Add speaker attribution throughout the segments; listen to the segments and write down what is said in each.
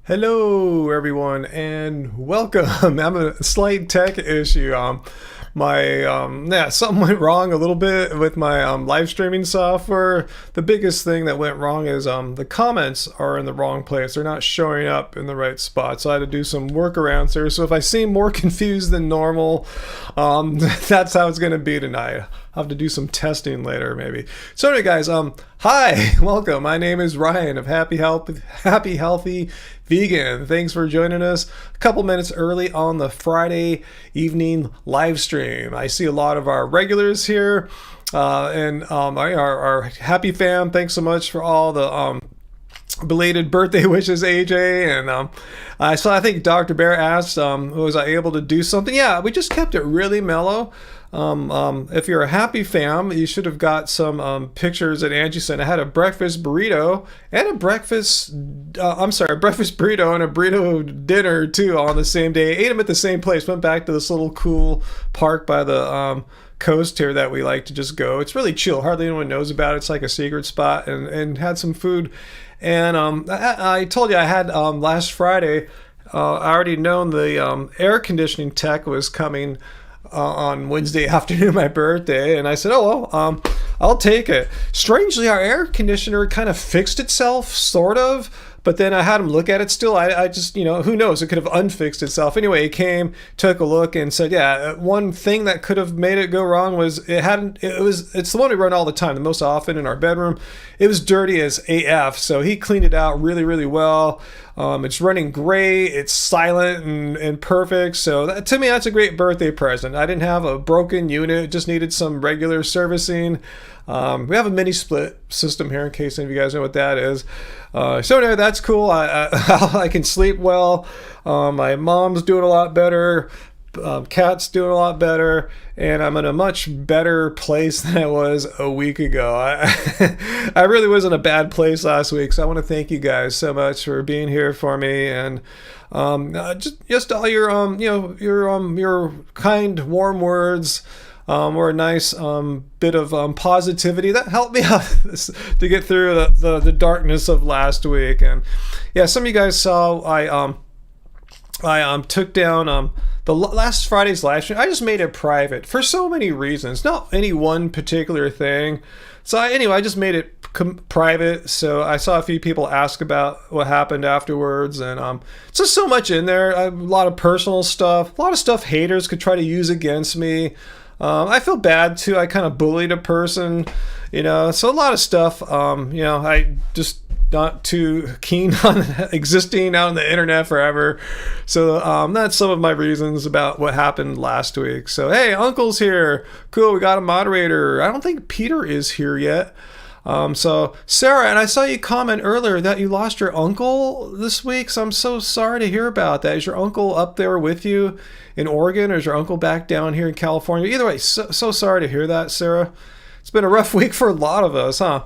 Speaker 1: Hello, everyone, and welcome. I'm a slight tech issue. Something went wrong a little bit with my live streaming software. The biggest thing that went wrong is the comments are in the wrong place. They're not showing up in the right spot. So I had to do some workarounds there. So if I seem more confused than normal, that's how it's going to be tonight. I'll have to do some testing later, maybe. So anyway, guys, hi, welcome. My name is Ryan of Happy Healthy Vegan. Thanks for joining us a couple minutes early on the Friday evening live stream. I see a lot of our regulars here, and our happy fam. Thanks so much for all the belated birthday wishes, AJ. And so I think Dr. Bear asked, was I able to do something? Yeah, we just kept it really mellow. If you're a happy fam, you should have got some pictures that Angie sent. I had a breakfast burrito and a breakfast burrito and a burrito dinner too on the same day. Ate them at the same place. Went back to this little cool park by the coast here that we like to just go. It's really chill. Hardly anyone knows about it. It's like a secret spot, and had some food. And I told you I had last Friday. I already known the air conditioning tech was coming on Wednesday afternoon, my birthday, and I said, I'll take it. Strangely, our air conditioner kind of fixed itself, sort of, but then I had him look at it still. I just, who knows? It could have unfixed itself. Anyway, he came, took a look, and said, yeah, one thing that could have made it go wrong was it's the one we run all the time, the most often in our bedroom. It was dirty as AF, so he cleaned it out really, really well. It's running great. It's silent and perfect. So to me, that's a great birthday present. I didn't have a broken unit. Just needed some regular servicing. We have a mini split system here in case any of you guys know what that is. So no, that's cool. I can sleep well. My mom's doing a lot better. Cat's doing a lot better, and I'm in a much better place than I was a week ago. I really was in a bad place last week, so I want to thank you guys so much for being here for me, and just all your your kind, warm words. Were a nice bit of positivity that helped me out to get through the darkness of last week. And yeah, some of you guys saw I took down the last Friday's live stream. I just made it private for so many reasons, not any one particular thing. So I just made it private. So I saw a few people ask about what happened afterwards, and it's just so much in there. A lot of personal stuff, a lot of stuff haters could try to use against me. I feel bad too. I kind of bullied a person, so a lot of stuff. I just not too keen on existing out on the internet forever. So that's some of my reasons about what happened last week. So hey, Uncle's here. Cool, we got a moderator. I don't think Peter is here yet. So Sarah, and I saw you comment earlier that you lost your uncle this week. So I'm so sorry to hear about that. Is your uncle up there with you in Oregon, or is your uncle back down here in California? Either way, so sorry to hear that, Sarah. It's been a rough week for a lot of us, huh?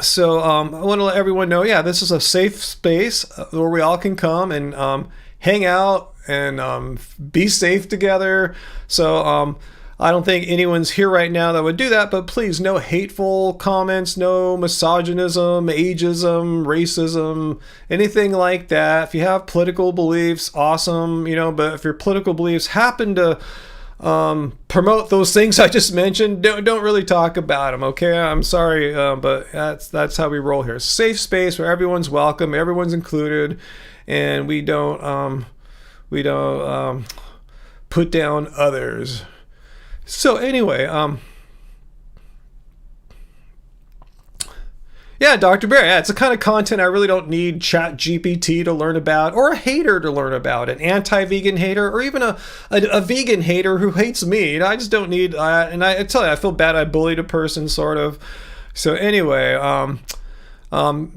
Speaker 1: So I want to let everyone know, yeah, this is a safe space where we all can come and hang out and be safe together. So I don't think anyone's here right now that would do that, but please, no hateful comments, no misogynism, ageism, racism, anything like that. If you have political beliefs, awesome, but if your political beliefs happen to promote those things I just mentioned, don't really talk about them, okay? I'm sorry, but that's how we roll here. Safe space where everyone's welcome, everyone's included, and we don't put down others. So anyway, yeah, Dr. Bear, yeah, it's the kind of content I really don't need Chat GPT to learn about, or a hater to learn about, an anti-vegan hater, or even a vegan hater who hates me. I just don't need, and I tell you, I feel bad I bullied a person, sort of. So anyway, okay,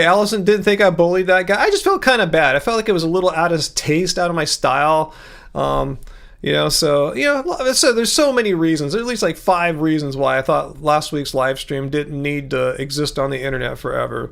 Speaker 1: Allison didn't think I bullied that guy. I just felt kind of bad. I felt like it was a little out of taste, out of my style. So there's so many reasons. There's at least like 5 reasons why I thought last week's live stream didn't need to exist on the internet forever.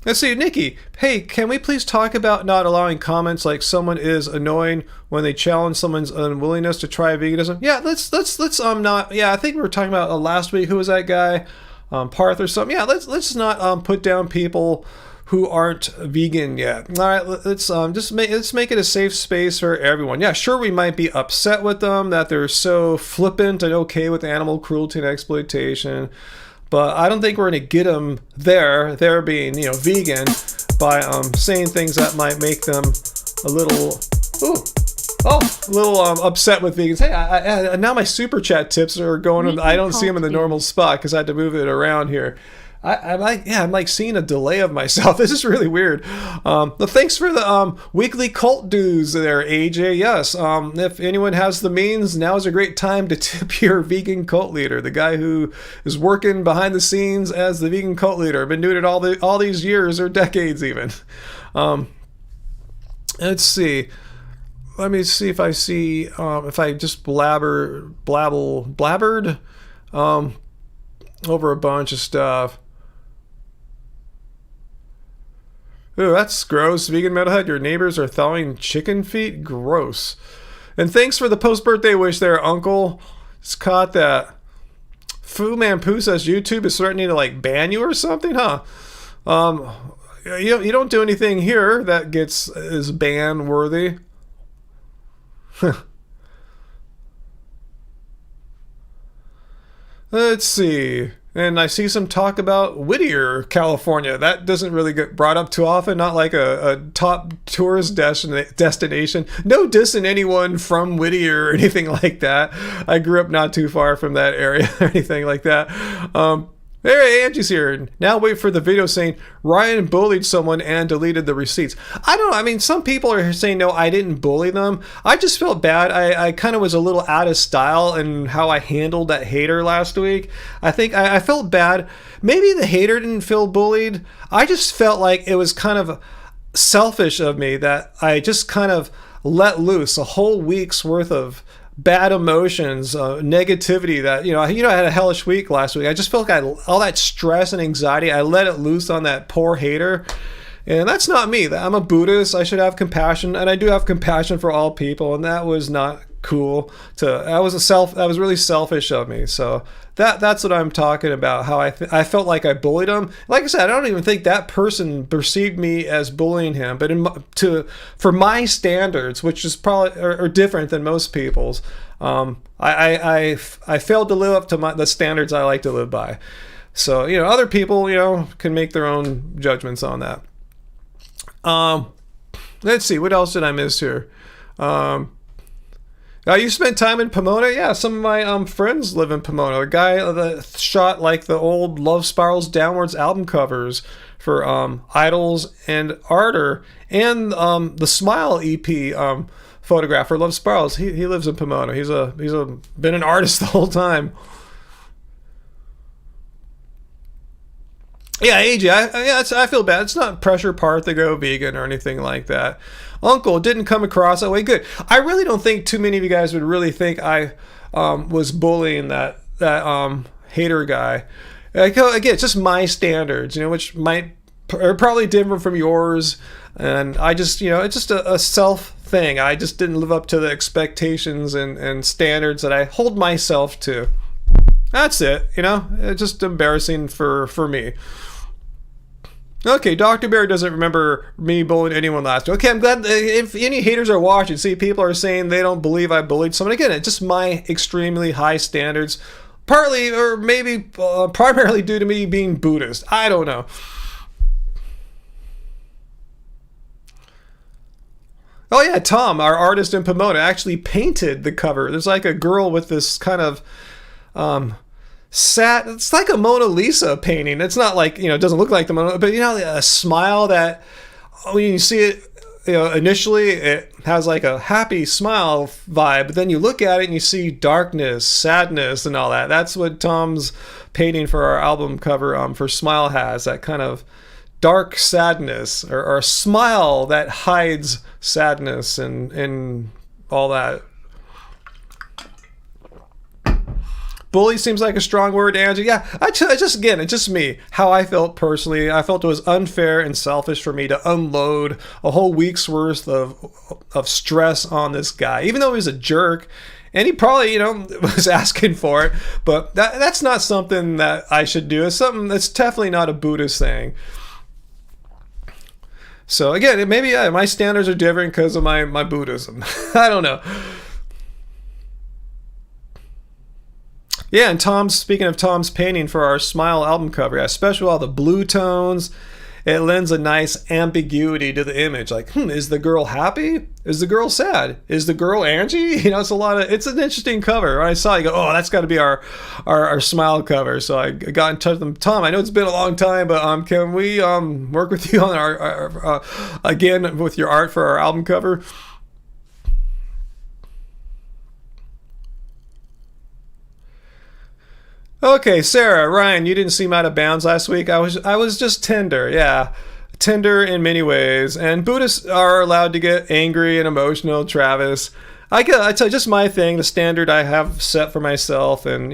Speaker 1: Let's see, Nikki. Hey, can we please talk about not allowing comments like someone is annoying when they challenge someone's unwillingness to try veganism? Yeah, let's not. Yeah, I think we were talking about last week. Who was that guy? Parth or something. Yeah, let's not put down people who aren't vegan yet. All right, let's make it a safe space for everyone. Yeah, sure, we might be upset with them that they're so flippant and okay with animal cruelty and exploitation, but I don't think we're going to get them there being, vegan by saying things that might make them a little upset with vegans. Hey, I now my super chat tips are going. I don't see them in the normal spot because I had to move it around here. I'm like seeing a delay of myself. This is really weird. Thanks for the weekly cult dues there, AJ. Yes, if anyone has the means, now is a great time to tip your vegan cult leader, the guy who is working behind the scenes as the vegan cult leader. Been doing it all these years or decades even. Let's see. Let me see if I see if I just blabbered over a bunch of stuff. Ooh, that's gross. Vegan Metalhead, your neighbors are thawing chicken feet? Gross. And thanks for the post-birthday wish there, Uncle. It's caught that. Fu Man Poo says YouTube is threatening to ban you or something, huh? You don't do anything here that is ban worthy. Let's see. And I see some talk about Whittier, California. That doesn't really get brought up too often. Not like a top tourist destination. No dissing anyone from Whittier or anything like that. I grew up not too far from that area or anything like that. Hey, Angie's here. Now wait for the video saying Ryan bullied someone and deleted the receipts. I don't know. I mean, some people are saying, no, I didn't bully them. I just felt bad. I kind of was a little out of style in how I handled that hater last week. I think I felt bad. Maybe the hater didn't feel bullied. I just felt like it was kind of selfish of me that I just kind of let loose a whole week's worth of bad emotions, negativity that, I had a hellish week last week. I just felt like all that stress and anxiety, I let it loose on that poor hater. And that's not me. I'm a Buddhist. I should have compassion, and I do have compassion for all people, and that was not cool. That was really selfish of me. So that's what I'm talking about, how I felt like I bullied him. Like I said, I don't even think that person perceived me as bullying him, but for my standards, which is probably are different than most people's, I failed to live up to the standards I like to live by. So, other people, can make their own judgments on that. Let's see, what else did I miss here? You spent time in Pomona? Yeah, some of my friends live in Pomona. A guy that shot the old Love Spirals Downwards album covers for Idols and Ardor, and the Smile EP photographer Love Spirals. He lives in Pomona. He's been an artist the whole time. Yeah, AJ, I feel bad. It's not pressure Parth to go vegan or anything like that. Uncle, didn't come across that way. Good. I really don't think too many of you guys would really think I was bullying that hater guy. Again, it's just my standards, which are probably different from yours. And I just, it's just a self thing. I just didn't live up to the expectations and standards that I hold myself to. That's it, It's just embarrassing for me. Okay, Dr. Bear doesn't remember me bullying anyone last week. Okay, I'm glad if any haters are watching, see, people are saying they don't believe I bullied someone. Again, it's just my extremely high standards, partly or maybe primarily due to me being Buddhist. I don't know. Oh yeah, Tom, our artist in Pomona, actually painted the cover. There's a girl with this kind of it's like a Mona Lisa painting. It's not it doesn't look like the Mona, but a smile that when you see it, initially it has a happy smile vibe, but then you look at it and you see darkness, sadness, and all that. That's what Tom's painting for our album cover for Smile has, that kind of dark sadness or a smile that hides sadness and all that. Bully seems like a strong word, Angie. Yeah, it's just me. How I felt personally. I felt it was unfair and selfish for me to unload a whole week's worth of stress on this guy. Even though he was a jerk And he probably, was asking for it, but that's not something that I should do. It's something that's definitely not a Buddhist thing. So again, maybe my standards are different because of my Buddhism. I don't know. Yeah, and speaking of Tom's painting for our Smile album cover, especially all the blue tones, it lends a nice ambiguity to the image. Like, is the girl happy? Is the girl sad? Is the girl Angie? It's an interesting cover. When I saw it, you go, oh, that's got to be our Smile cover. So I got in touch with them. Tom, I know it's been a long time, but can we work with you on our again with your art for our album cover? Okay, Sarah, Ryan, you didn't seem out of bounds last week. I was just tender, yeah. Tender in many ways. And Buddhists are allowed to get angry and emotional, Travis. I tell you, just my thing, the standard I have set for myself, and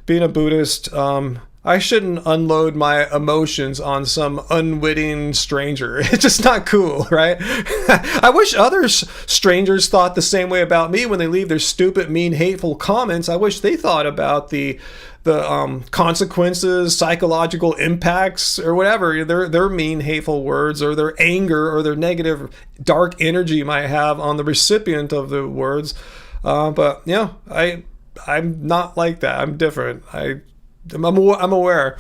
Speaker 1: being a Buddhist, I shouldn't unload my emotions on some unwitting stranger. It's just not cool, right? I wish other strangers thought the same way about me when they leave their stupid, mean, hateful comments. I wish they thought about the consequences, psychological impacts, or whatever their mean, hateful words, or their anger, or their negative, dark energy might have on the recipient of the words. But I'm not like that. I'm different. I'm aware.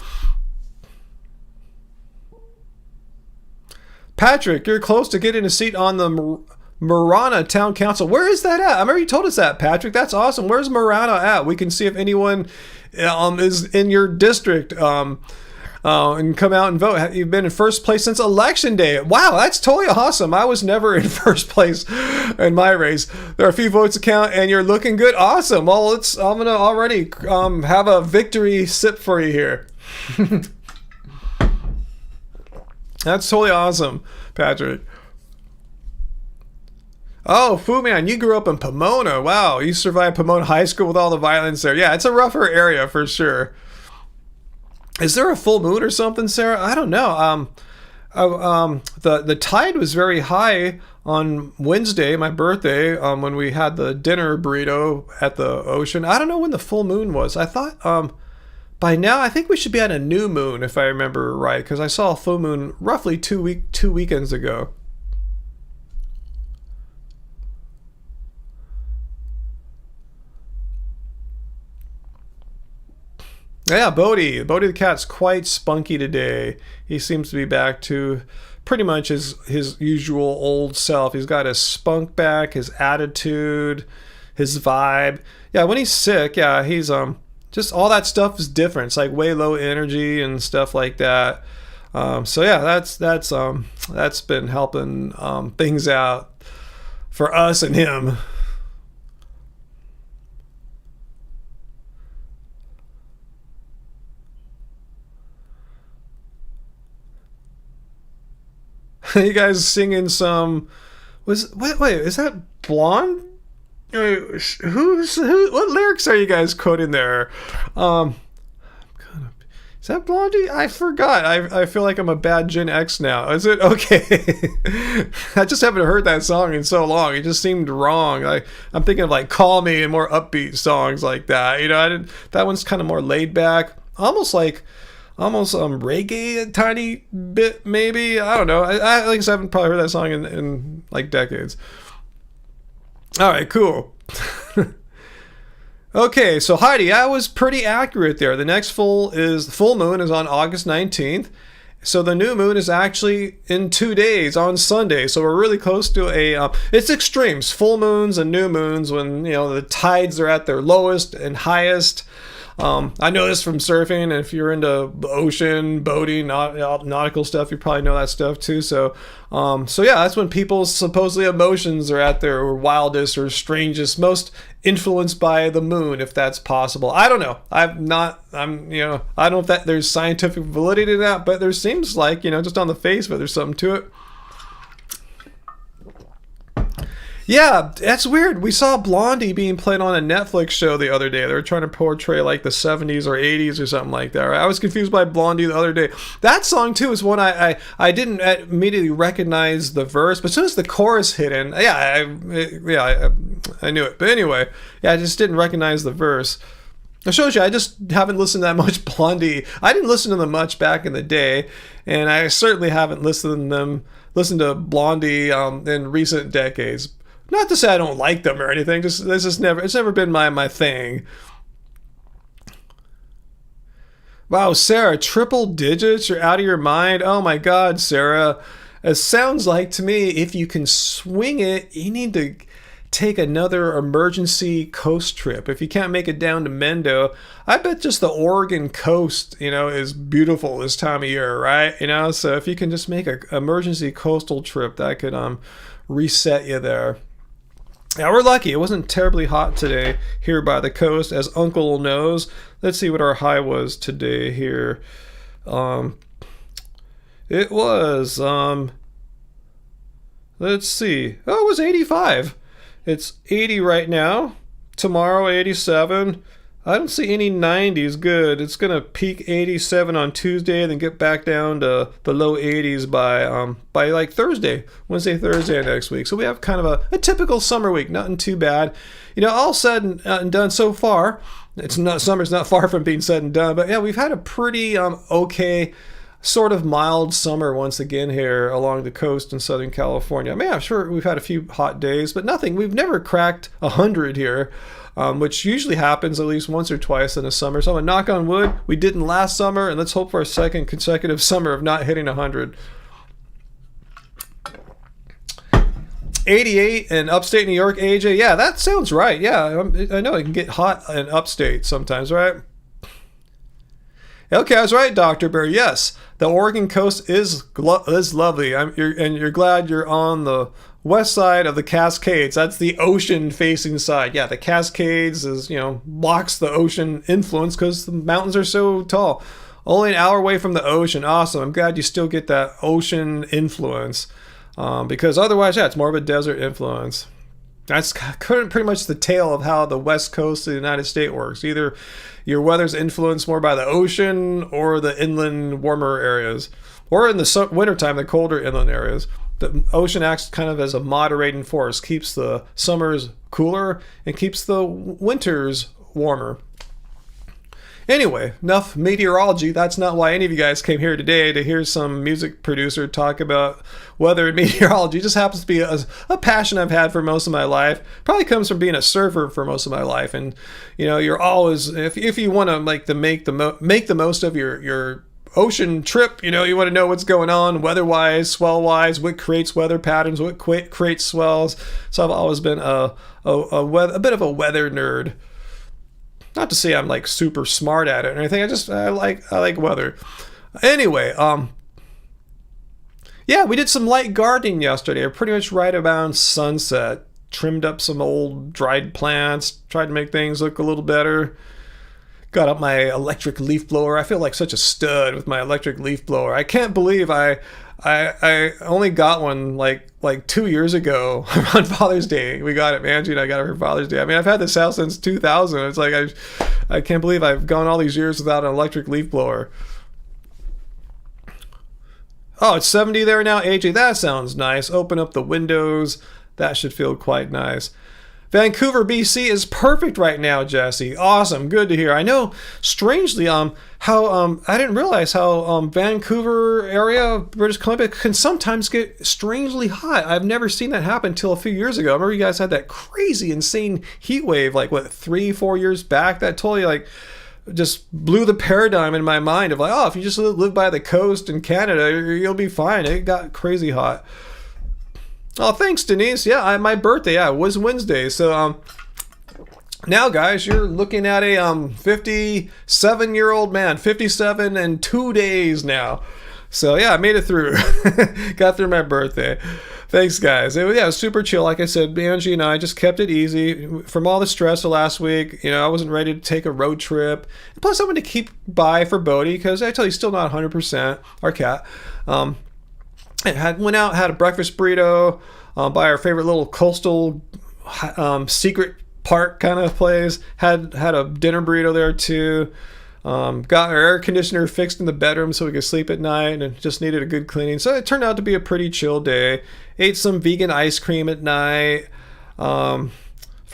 Speaker 1: Patrick, you're close to getting a seat on the Marana Town Council. Where is that at? I remember you told us that, Patrick. That's awesome. Where's Marana at? We can see if anyone is in your district and come out and vote. You've been in first place since election day. Wow, that's totally awesome. I was never in first place in my race. There are a few votes to count, and you're looking good. Awesome. Well, I'm gonna already have a victory sip for you here. That's totally awesome, Patrick. Oh, Fu Man, you grew up in Pomona. Wow, you survived Pomona High School with all the violence there. Yeah, it's a rougher area for sure. Is there a full moon or something, Sarah? I don't know. The tide was very high on Wednesday, my birthday, when we had the dinner burrito at the ocean. I don't know when the full moon was. I thought by now I think we should be at a new moon, if I remember right, because I saw a full moon roughly two weekends ago. Yeah, Bodie the cat's quite spunky today. He seems to be back to pretty much his usual old self. He's got his spunk back, his attitude, his vibe. Yeah, when he's sick, yeah, he's just all that stuff is different. It's like way low energy and stuff like that. So yeah, that's been helping things out for us and him. You guys singing some? Wait, is that Blonde? What lyrics are you guys quoting there? Is that Blondie? I forgot. I feel like I'm a bad Gen X now. Is it okay? I just haven't heard that song in so long. It just seemed wrong. I'm thinking of like "Call Me" and more upbeat songs like that. That one's kind of more laid back, almost reggae a tiny bit, maybe. I don't know. I like I haven't probably heard that song in like decades. All right, cool. Okay, so Heidi, I was pretty accurate there. The next full moon is on August 19th. So the new moon is actually in 2 days on Sunday. So we're really close to it's extremes, full moons and new moons when, the tides are at their lowest and highest. I know this from surfing, and if you're into ocean, boating, nautical stuff, you probably know that stuff too. So yeah, that's when people's supposedly emotions are at their wildest or strangest, most influenced by the moon, if that's possible. I don't know. I don't know if that there's scientific validity to that, but there seems like, just on the face of it, there's something to it. Yeah, that's weird. We saw Blondie being played on a Netflix show the other day. They were trying to portray like the 70s or 80s or something like that. Right? I was confused by Blondie the other day. That song too is one I didn't immediately recognize the verse, but as soon as the chorus hit in, I knew it. But anyway, yeah, I just didn't recognize the verse. It shows you I just haven't listened to that much Blondie. I didn't listen to them much back in the day, and I certainly haven't listened to Blondie in recent decades. Not to say I don't like them or anything. It's never been my thing. Wow, Sarah, triple digits? You're out of your mind? Oh my God, Sarah. It sounds like to me, if you can swing it, you need to take another emergency coast trip. If you can't make it down to Mendo, I bet just the Oregon coast, is beautiful this time of year, right? So if you can just make an emergency coastal trip, that could reset you there. Yeah, we're lucky. It wasn't terribly hot today here by the coast, as Uncle knows. Let's see what our high was today here. It was, let's see. Oh, it was 85. It's 80 right now. Tomorrow, 87. I don't see any 90s. Good. It's going to peak 87 on Tuesday, then get back down to the low 80s by like Thursday, Wednesday, Thursday next week. So we have kind of a typical summer week. Nothing too bad. All said and done so far. Summer's not far from being said and done, but yeah, we've had a pretty okay, sort of mild summer once again here along the coast in Southern California. I mean, I'm sure we've had a few hot days, but nothing. We've never cracked 100 here. Which usually happens at least once or twice in a summer. So I'm gonna knock on wood, we didn't last summer, and let's hope for a second consecutive summer of not hitting 100. 88 in upstate New York, AJ. Yeah, that sounds right. Yeah, I know it can get hot in upstate sometimes, right? Okay, I was right, Dr. Bear. Yes, the Oregon coast is lovely. You're glad you're on the west side of the Cascades. That's the ocean-facing side. Yeah, the Cascades blocks the ocean influence because the mountains are so tall. Only an hour away from the ocean. Awesome. I'm glad you still get that ocean influence because otherwise, yeah, it's more of a desert influence. That's pretty much the tale of how the west coast of the United States works. Either your weather's influenced more by the ocean or the inland warmer areas, or in the wintertime, the colder inland areas. The ocean acts kind of as a moderating force, keeps the summers cooler and keeps the winters warmer. Anyway, enough meteorology. That's not why any of you guys came here today, to hear some music producer talk about weather and meteorology. It just happens to be a passion I've had for most of my life. Probably comes from being a surfer for most of my life. And you're always, if you want to make the most of your ocean trip, you want to know what's going on weather-wise, swell-wise, what creates weather patterns, what creates swells. So I've always been a bit of a weather nerd. Not to say I'm like super smart at it or anything. I like weather. Anyway, yeah, we did some light gardening yesterday. Pretty much right around sunset. Trimmed up some old dried plants. Tried to make things look a little better. Got up my electric leaf blower. I feel like such a stud with my electric leaf blower. I can't believe I only got one like 2 years ago on Father's Day. We got it, Angie and I got it for Father's Day. I mean, I've had this house since 2000. It's like I can't believe I've gone all these years without an electric leaf blower. Oh, it's 70 there now, AJ. That sounds nice. Open up the windows. That should feel quite nice. Vancouver, BC is perfect right now, Jesse. Awesome. Good to hear. I know, strangely, how I didn't realize how Vancouver area, British Columbia, can sometimes get strangely hot. I've never seen that happen until a few years ago. I remember you guys had that crazy, insane heat wave, 3-4 years back. That totally, just blew the paradigm in my mind of if you just live by the coast in Canada, you'll be fine. It got crazy hot. Oh, thanks, Denise. Yeah, my birthday, was Wednesday. So, now, guys, you're looking at a 57-year-old man, 57 and 2 days now. So, yeah, I made it through. Got through my birthday. Thanks, guys. It was super chill. Like I said, Angie and I just kept it easy. From all the stress of last week, I wasn't ready to take a road trip. Plus, I'm going to keep by for Bodhi because I tell you, he's still not 100%, our cat. Went out, had a breakfast burrito by our favorite little coastal secret park kind of place. Had a dinner burrito there too. Got our air conditioner fixed in the bedroom so we could sleep at night, and just needed a good cleaning. So it turned out to be a pretty chill day. Ate some vegan ice cream at night from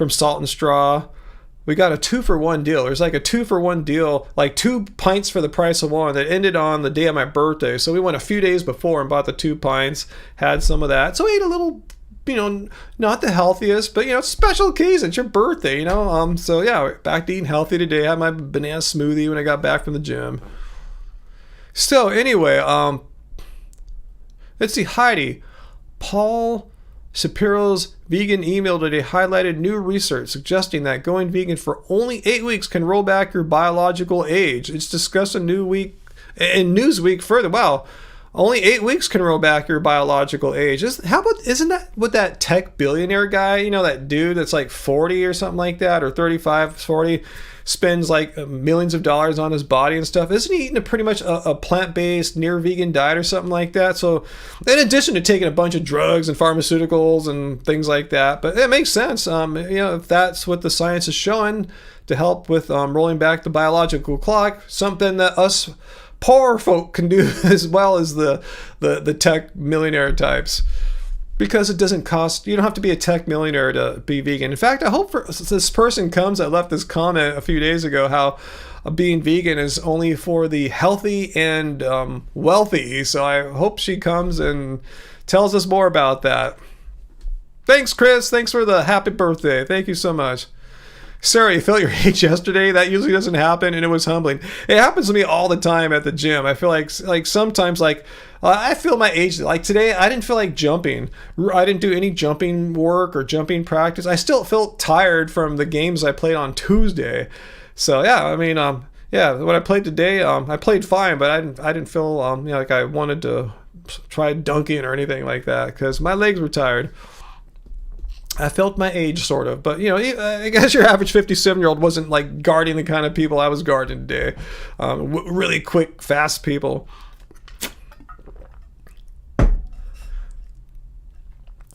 Speaker 1: Salt and Straw. We got a 2-for-1 deal. There's like a 2-for-1 deal, like 2 pints for the price of 1, that ended on the day of my birthday. So we went a few days before and bought the 2 pints, had some of that. So we ate a little, not the healthiest, but special occasion. It's your birthday, So yeah, back to eating healthy today. I had my banana smoothie when I got back from the gym. So anyway, let's see, Heidi. Paul Shapiro's vegan email today highlighted new research suggesting that going vegan for only 8 weeks can roll back your biological age. It's discussed in Newsweek further. Wow, only 8 weeks can roll back your biological age. Isn't that what that tech billionaire guy, that dude that's like 40 or something like that, or 35, 40, spends like millions of dollars on his body and stuff? Isn't he eating pretty much a plant-based near vegan diet or something like that? So in addition to taking a bunch of drugs and pharmaceuticals and things like that, but it makes sense, if that's what the science is showing to help with rolling back the biological clock, something that us poor folk can do as well as the tech millionaire types. Because it doesn't cost, you don't have to be a tech millionaire to be vegan. In fact, I hope this person comes that left this comment a few days ago how being vegan is only for the healthy and wealthy. So I hope she comes and tells us more about that. Thanks, Chris. Thanks for the happy birthday. Thank you so much. Sarah, you felt your age yesterday? That usually doesn't happen, and it was humbling. It happens to me all the time at the gym. I feel like sometimes I feel my age. Like today, I didn't feel like jumping. I didn't do any jumping work or jumping practice. I still felt tired from the games I played on Tuesday. So yeah, what I played today, I played fine, but I didn't feel like I wanted to try dunking or anything like that because my legs were tired. I felt my age, sort of. But, I guess your average 57-year-old wasn't, like, guarding the kind of people I was guarding today. Really quick, fast people.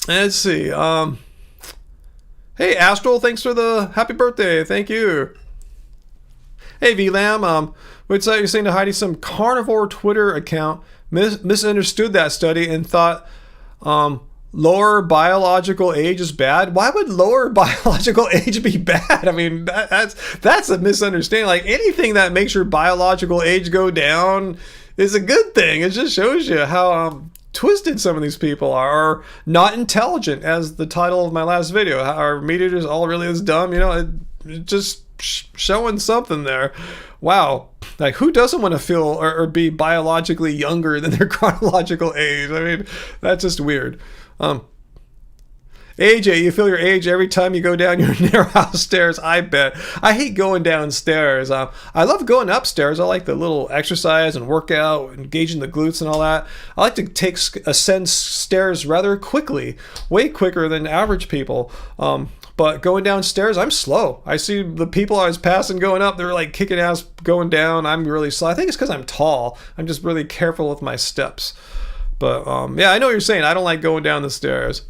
Speaker 1: Let's see. Hey, Astral, thanks for the happy birthday. Thank you. Hey, VLAM. What's that? You're saying to Heidi some carnivore Twitter account misunderstood that study and thought... lower biological age is bad. Why would lower biological age be bad? I mean, that's a misunderstanding. Like anything that makes your biological age go down is a good thing. It just shows you how twisted some of these people are, or not intelligent, as the title of my last video. Are meat eaters all really as dumb? It just showing something there. Wow. Like, who doesn't want to feel or be biologically younger than their chronological age? I mean, that's just weird. AJ, you feel your age every time you go down your narrow house stairs. I bet. I hate going downstairs. I love going upstairs. I like the little exercise and workout, engaging the glutes and all that. I like to ascend stairs rather quickly, way quicker than average people. But going downstairs, I'm slow. I see the people I was passing going up, they're like kicking ass going down. I'm really slow. I think it's because I'm tall. I'm just really careful with my steps. But, yeah, I know what you're saying. I don't like going down the stairs.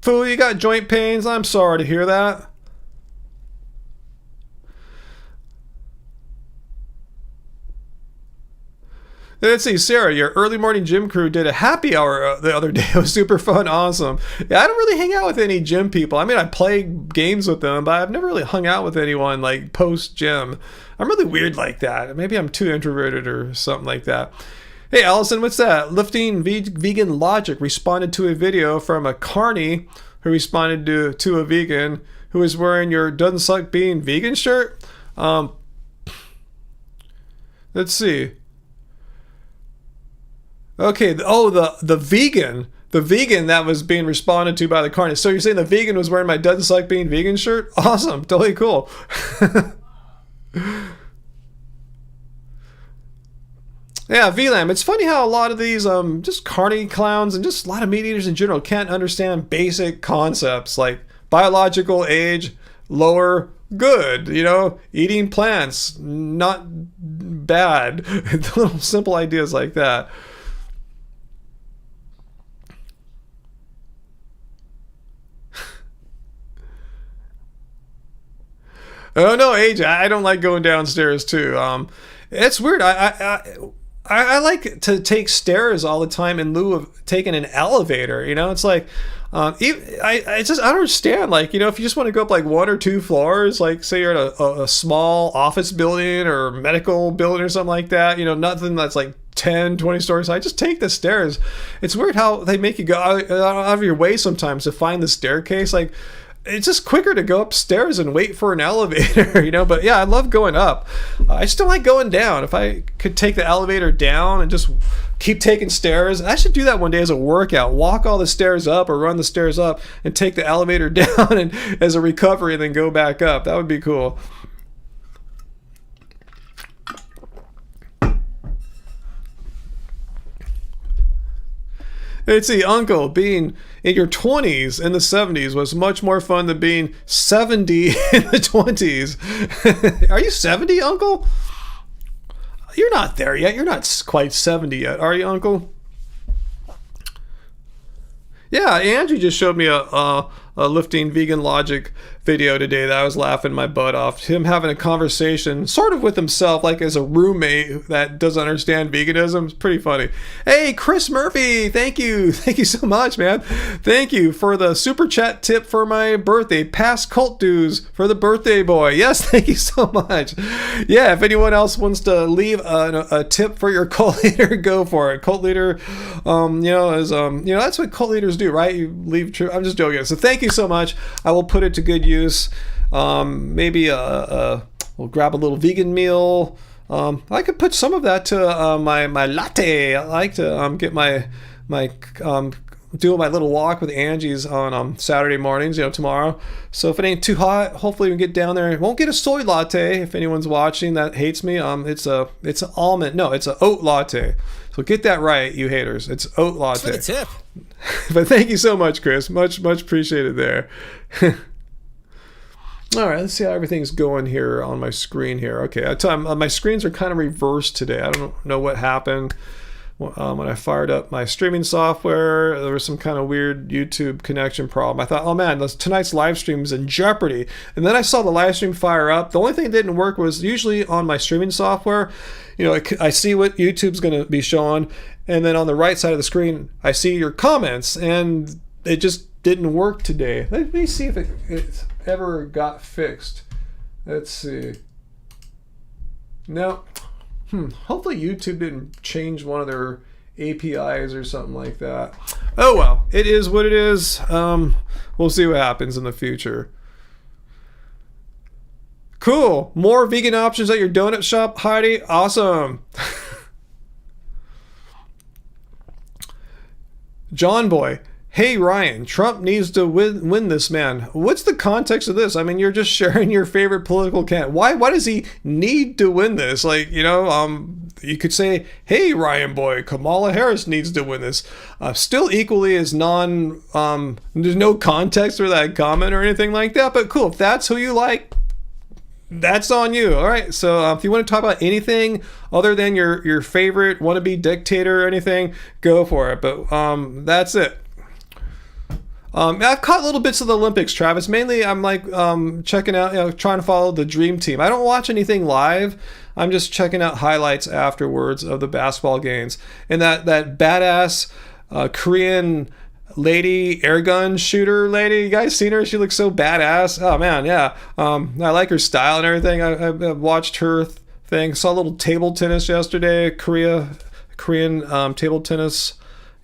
Speaker 1: Fool, you got joint pains? I'm sorry to hear that. Let's see, Sarah, your early morning gym crew did a happy hour the other day. It was super fun, awesome. Yeah, I don't really hang out with any gym people. I mean, I play games with them, but I've never really hung out with anyone like post-gym. I'm really weird like that. Maybe I'm too introverted or something like that. Hey, Allison, what's that? Lifting Vegan Logic responded to a video from a carny who responded to a vegan who was wearing your Doesn't Suck Being Vegan shirt. Let's see. Okay, the vegan that was being responded to by the carny. So you're saying the vegan was wearing my Doesn't Suck Being Vegan shirt? Awesome, totally cool. Yeah, VLAM, it's funny how a lot of these just carny clowns and just a lot of meat eaters in general can't understand basic concepts like biological age, lower, good, eating plants, not bad. Little simple ideas like that. Oh no, AJ, I don't like going downstairs too. It's weird. I like to take stairs all the time in lieu of taking an elevator. You know, it's like, I just I don't understand. Like, you know, if you just want to go up like 1 or 2 floors, like say you're at a small office building or medical building or something like that, you know, nothing that's like 10, 20 stories high, just take the stairs. It's weird how they make you go out of your way sometimes to find the staircase. Like, it's just quicker to go upstairs and wait for an elevator, you know. But yeah, I love going up. I still like going down. If I could take the elevator down and just keep taking stairs, I should do that one day as a workout. Walk all the stairs up or run the stairs up and take the elevator down and as a recovery and then go back up. That would be cool. Let's see, Uncle, being in your 20s in the 70s was much more fun than being 70 in the 20s. Are you 70, Uncle? You're not there yet. You're not quite 70 yet, are you, Uncle? Yeah, Andrew just showed me a lifting vegan logic video today that I was laughing my butt off. Him having a conversation sort of with himself, like as a roommate that doesn't understand veganism. It's pretty funny. Hey, Chris Murphy, thank you. Thank you so much, man. Thank you for the super chat tip for my birthday. Past cult dues for the birthday boy. Yes, thank you so much. Yeah, if anyone else wants to leave a tip for your cult leader, go for it. Cult leader, you know, that's what cult leaders do, right? You leave true. I'm just joking. So thank you so much. I will put it to good use. Maybe we'll grab a little vegan meal. I could put some of that to my latte. I like to get my doing my little walk with Angie's on Saturday mornings, you know, tomorrow. So if it ain't too hot, hopefully we can get down there. Won't get a soy latte if anyone's watching that hates me. It's an almond. No, it's an oat latte. So get that right, you haters. It's oat latte.
Speaker 2: Thanks for the tip.
Speaker 1: But thank you so much, Chris. Much appreciated there. All right, let's see how everything's going here on my screen here. Okay, my screens are kind of reversed today. I don't know what happened. When I fired up my streaming software, there was some kind of weird YouTube connection problem. I thought, oh man, tonight's live stream is in jeopardy. And then I saw the live stream fire up. The only thing that didn't work was usually on my streaming software, you know, I see what YouTube's going to be showing. And then on the right side of the screen, I see your comments. And it just didn't work today. Let me see if it ever got fixed. Let's see. No. Hopefully YouTube didn't change one of their APIs or something like that. Oh well, it is what it is. We'll see what happens in the future. Cool. More vegan options at your donut shop, Heidi. Awesome. John Boy. Hey Ryan, Trump needs to win this, man. What's the context of this? I mean, you're just sharing your favorite political candidate. Why does he need to win this? Like, you know, you could say, hey Ryan boy, Kamala Harris needs to win this. Still equally as there's no context for that comment or anything like that, but cool. If that's who you like, that's on you. All right. So if you want to talk about anything other than your favorite wannabe dictator or anything, go for it. But that's it. I've caught little bits of the Olympics, Travis. Mainly, I'm like checking out, you know, trying to follow the Dream Team. I don't watch anything live. I'm just checking out highlights afterwards of the basketball games. And that badass Korean lady, airgun shooter lady, you guys seen her? She looks so badass. Oh man, yeah. I like her style and everything. I watched her thing. Saw a little table tennis yesterday. Korean table tennis.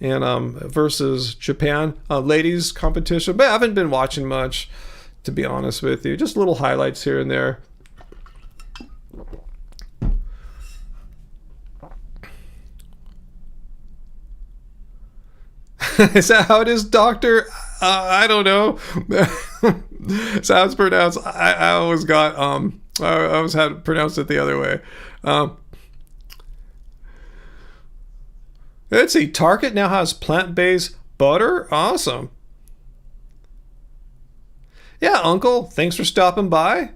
Speaker 1: And versus Japan, ladies competition. But I haven't been watching much, to be honest with you. Just little highlights here and there. Is that how it is, Doctor? I don't know. Sounds pronounced. I always got I always had pronounced it the other way. Let's see, Target now has plant-based butter. Awesome. Yeah, Uncle, thanks for stopping by.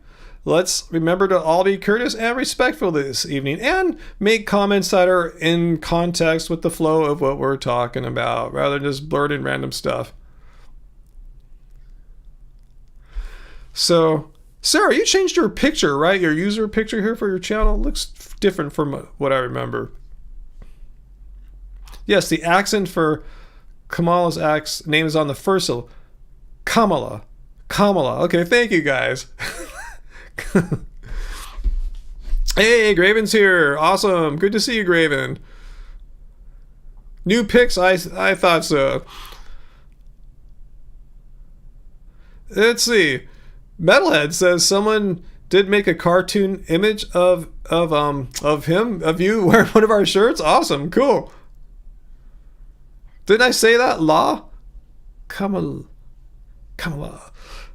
Speaker 1: Let's remember to all be courteous and respectful this evening and make comments that are in context with the flow of what we're talking about rather than just blurting random stuff. So Sarah, you changed your picture, right? Your user picture here for your channel looks different from what I remember. Yes, the accent for Kamala's name is on the first syllable. Kamala. Kamala. Okay, thank you guys. Hey, Graven's here. Awesome. Good to see you, Graven. New pics? I thought so. Let's see. Metalhead says someone did make a cartoon image of you wearing one of our shirts. Awesome. Cool. Didn't I say that? Kamala.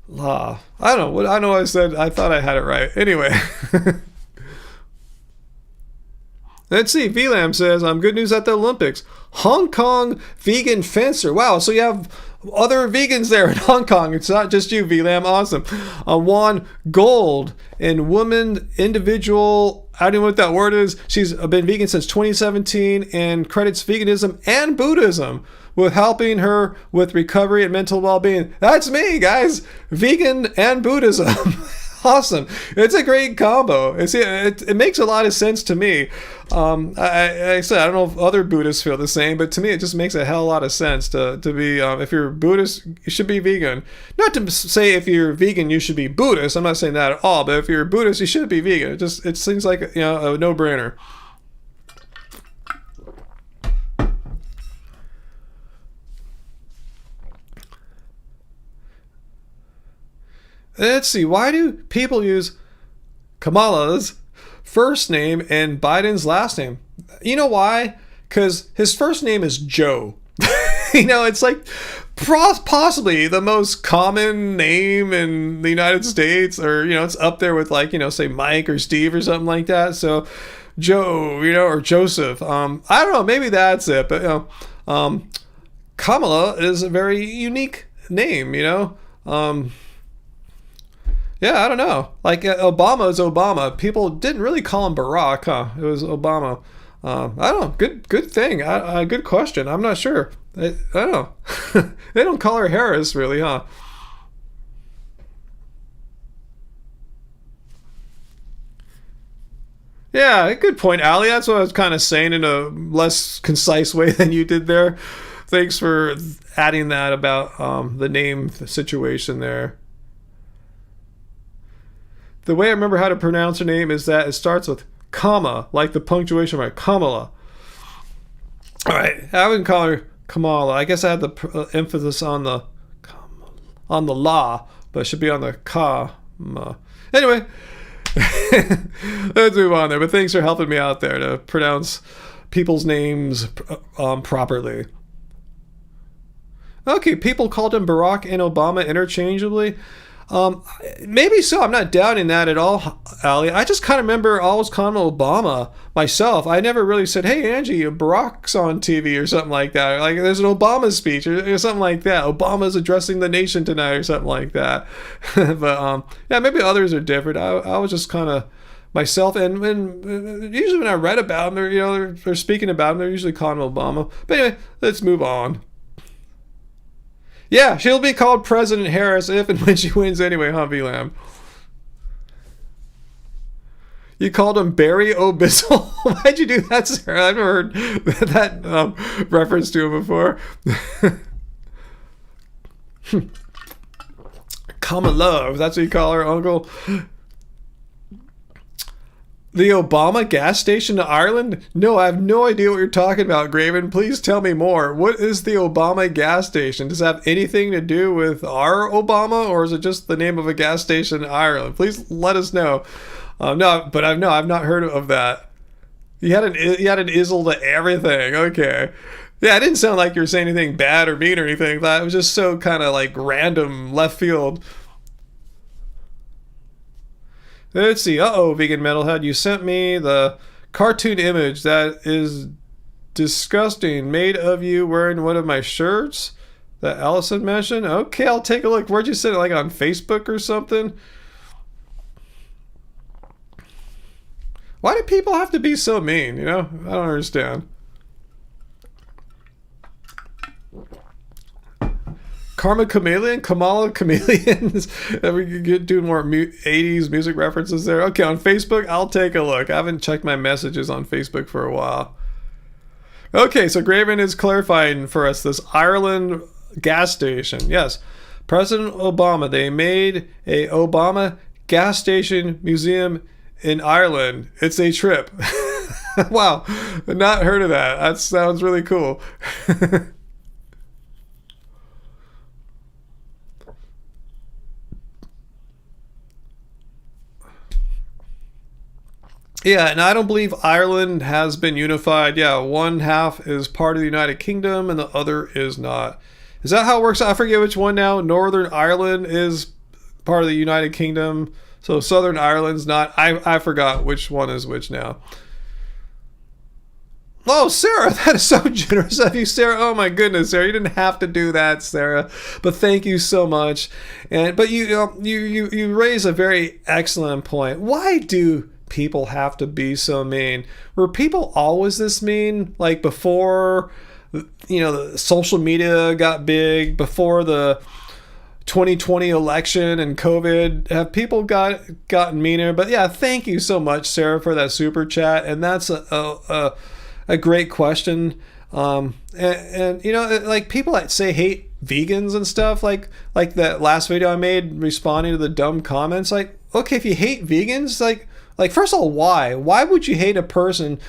Speaker 1: La. I don't know what I know. I said. I thought I had it right. Anyway. Let's see. VLAM says, good news at the Olympics. Hong Kong vegan fencer. Wow, so you have other vegans there in Hong Kong. It's not just you, VLAM. Awesome. Won gold in woman individual. I don't know what that word is. She's been vegan since 2017 and credits veganism and Buddhism with helping her with recovery and mental well-being. That's me, guys. Vegan and Buddhism. Awesome. It's a great combo. It makes a lot of sense to me. I said, I don't know if other Buddhists feel the same, but to me, it just makes a hell of a lot of sense to be, if you're Buddhist, you should be vegan. Not to say if you're vegan, you should be Buddhist. I'm not saying that at all, but if you're Buddhist, you should be vegan. It seems like, a no-brainer. Let's see. Why do people use Kamala's first name and Biden's last name? You know why? Because his first name is Joe. It's like possibly the most common name in the United States, or, it's up there with like, say Mike or Steve or something like that. So Joe, or Joseph. I don't know. Maybe that's it. But, Kamala is a very unique name, Yeah, I don't know. Like Obama is Obama. People didn't really call him Barack, huh? It was Obama. I don't know. Good thing. Good question. I'm not sure. I don't know. They don't call her Harris, really, huh? Yeah, good point, Ali. That's what I was kind of saying in a less concise way than you did there. Thanks for adding that about the name situation there. The way I remember how to pronounce her name is that it starts with comma, like the punctuation mark, Kamala. All right, I wouldn't call her Kamala. I guess I had the emphasis on the la, but it should be on the comma. Anyway, let's move on there. But thanks for helping me out there to pronounce people's names properly. Okay, people called him Barack and Obama interchangeably. Maybe so. I'm not doubting that at all, Ali. I just kind of remember always calling him Obama myself. I never really said, hey, Angie, Barack's on TV or something like that. Or like there's an Obama speech or something like that. Obama's addressing the nation tonight or something like that. But yeah, maybe others are different. I was just kind of myself. And usually when I read about them, they're speaking about him, they're usually calling him Obama. But anyway, let's move on. Yeah, she'll be called President Harris if and when she wins anyway, huh, VLAM? You called him Barry O'Bizzle? Why'd you do that, Sarah? I've never heard that reference to him before. Common love, that's what you call her, Uncle. The Obama gas station in Ireland? No, I have no idea what you're talking about, Graven. Please tell me more. What is the Obama gas station? Does it have anything to do with our Obama, or is it just the name of a gas station in Ireland? Please let us know. I've not heard of that. You had an izzle to everything. Okay. Yeah, it didn't sound like you were saying anything bad or mean or anything. That was just so kind of like random left field. Let's see. Vegan Metalhead, you sent me the cartoon image that is disgusting, made of you wearing one of my shirts that Allison mentioned. Okay, I'll take a look. Where'd you send it? Like on Facebook or something? Why do people have to be so mean? I don't understand. Karma Chameleon, Kamala Chameleons. We could get doing more 80s music references there. Okay, on Facebook, I'll take a look. I haven't checked my messages on Facebook for a while. Okay, so Graven is clarifying for us this Ireland gas station. Yes, President Obama, they made a Obama gas station museum in Ireland. It's a trip. Wow, not heard of that. That sounds really cool. Yeah, and I don't believe Ireland has been unified. Yeah, one half is part of the United Kingdom and the other is not. Is that how it works? I forget which one now. Northern Ireland is part of the United Kingdom, so Southern Ireland's not. I forgot which one is which now. Oh, Sarah, that is so generous of you, Sarah. Oh my goodness, Sarah, you didn't have to do that, Sarah, but thank you so much. But you raise a very excellent point. Why do people have to be so mean? Were people always this mean? Like before, the social media got big, before the 2020 election and COVID, have people gotten meaner? But yeah, thank you so much, Sarah, for that super chat. And that's a great question. And like people that say hate vegans and stuff, like that last video I made responding to the dumb comments, like, okay, if you hate vegans, like first of all, why would you hate a person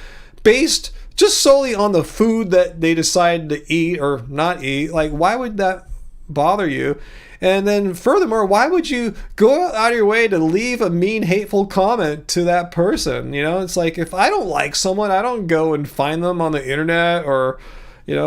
Speaker 1: based just solely on the food that they decide to eat or not eat? Like, why would that bother you? And then furthermore, why would you go out of your way to leave a mean, hateful comment to that person? It's like, if I don't like someone, I don't go and find them on the internet or,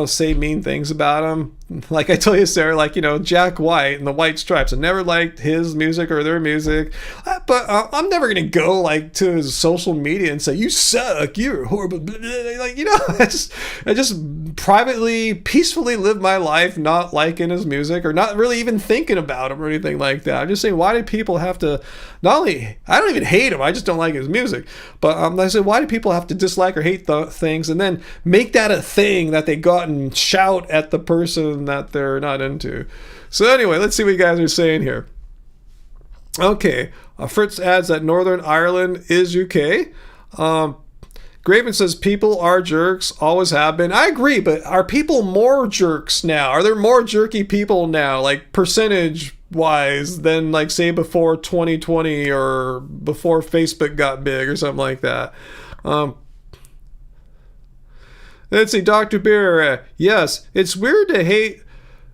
Speaker 1: say mean things about them. Like I tell you, Sarah, like, Jack White and the White Stripes. I never liked his music or their music, but I'm never going to go like to his social media and say, you suck, you're horrible. Like, I just privately, peacefully live my life not liking his music or not really even thinking about him or anything like that. I'm just saying, why do people have to, not only, I don't even hate him, I just don't like his music, but I said, why do people have to dislike or hate the things and then make that a thing that they go out and shout at the person that they're not into? So anyway, let's see what you guys are saying here. Okay, Fritz adds that Northern Ireland is UK. Graven says people are jerks, always have been. I agree, but are people more jerks now? Are there more jerky people now, like percentage wise, than like say before 2020 or before Facebook got big or something like that? Let's see, Dr. Beer, yes, it's weird to hate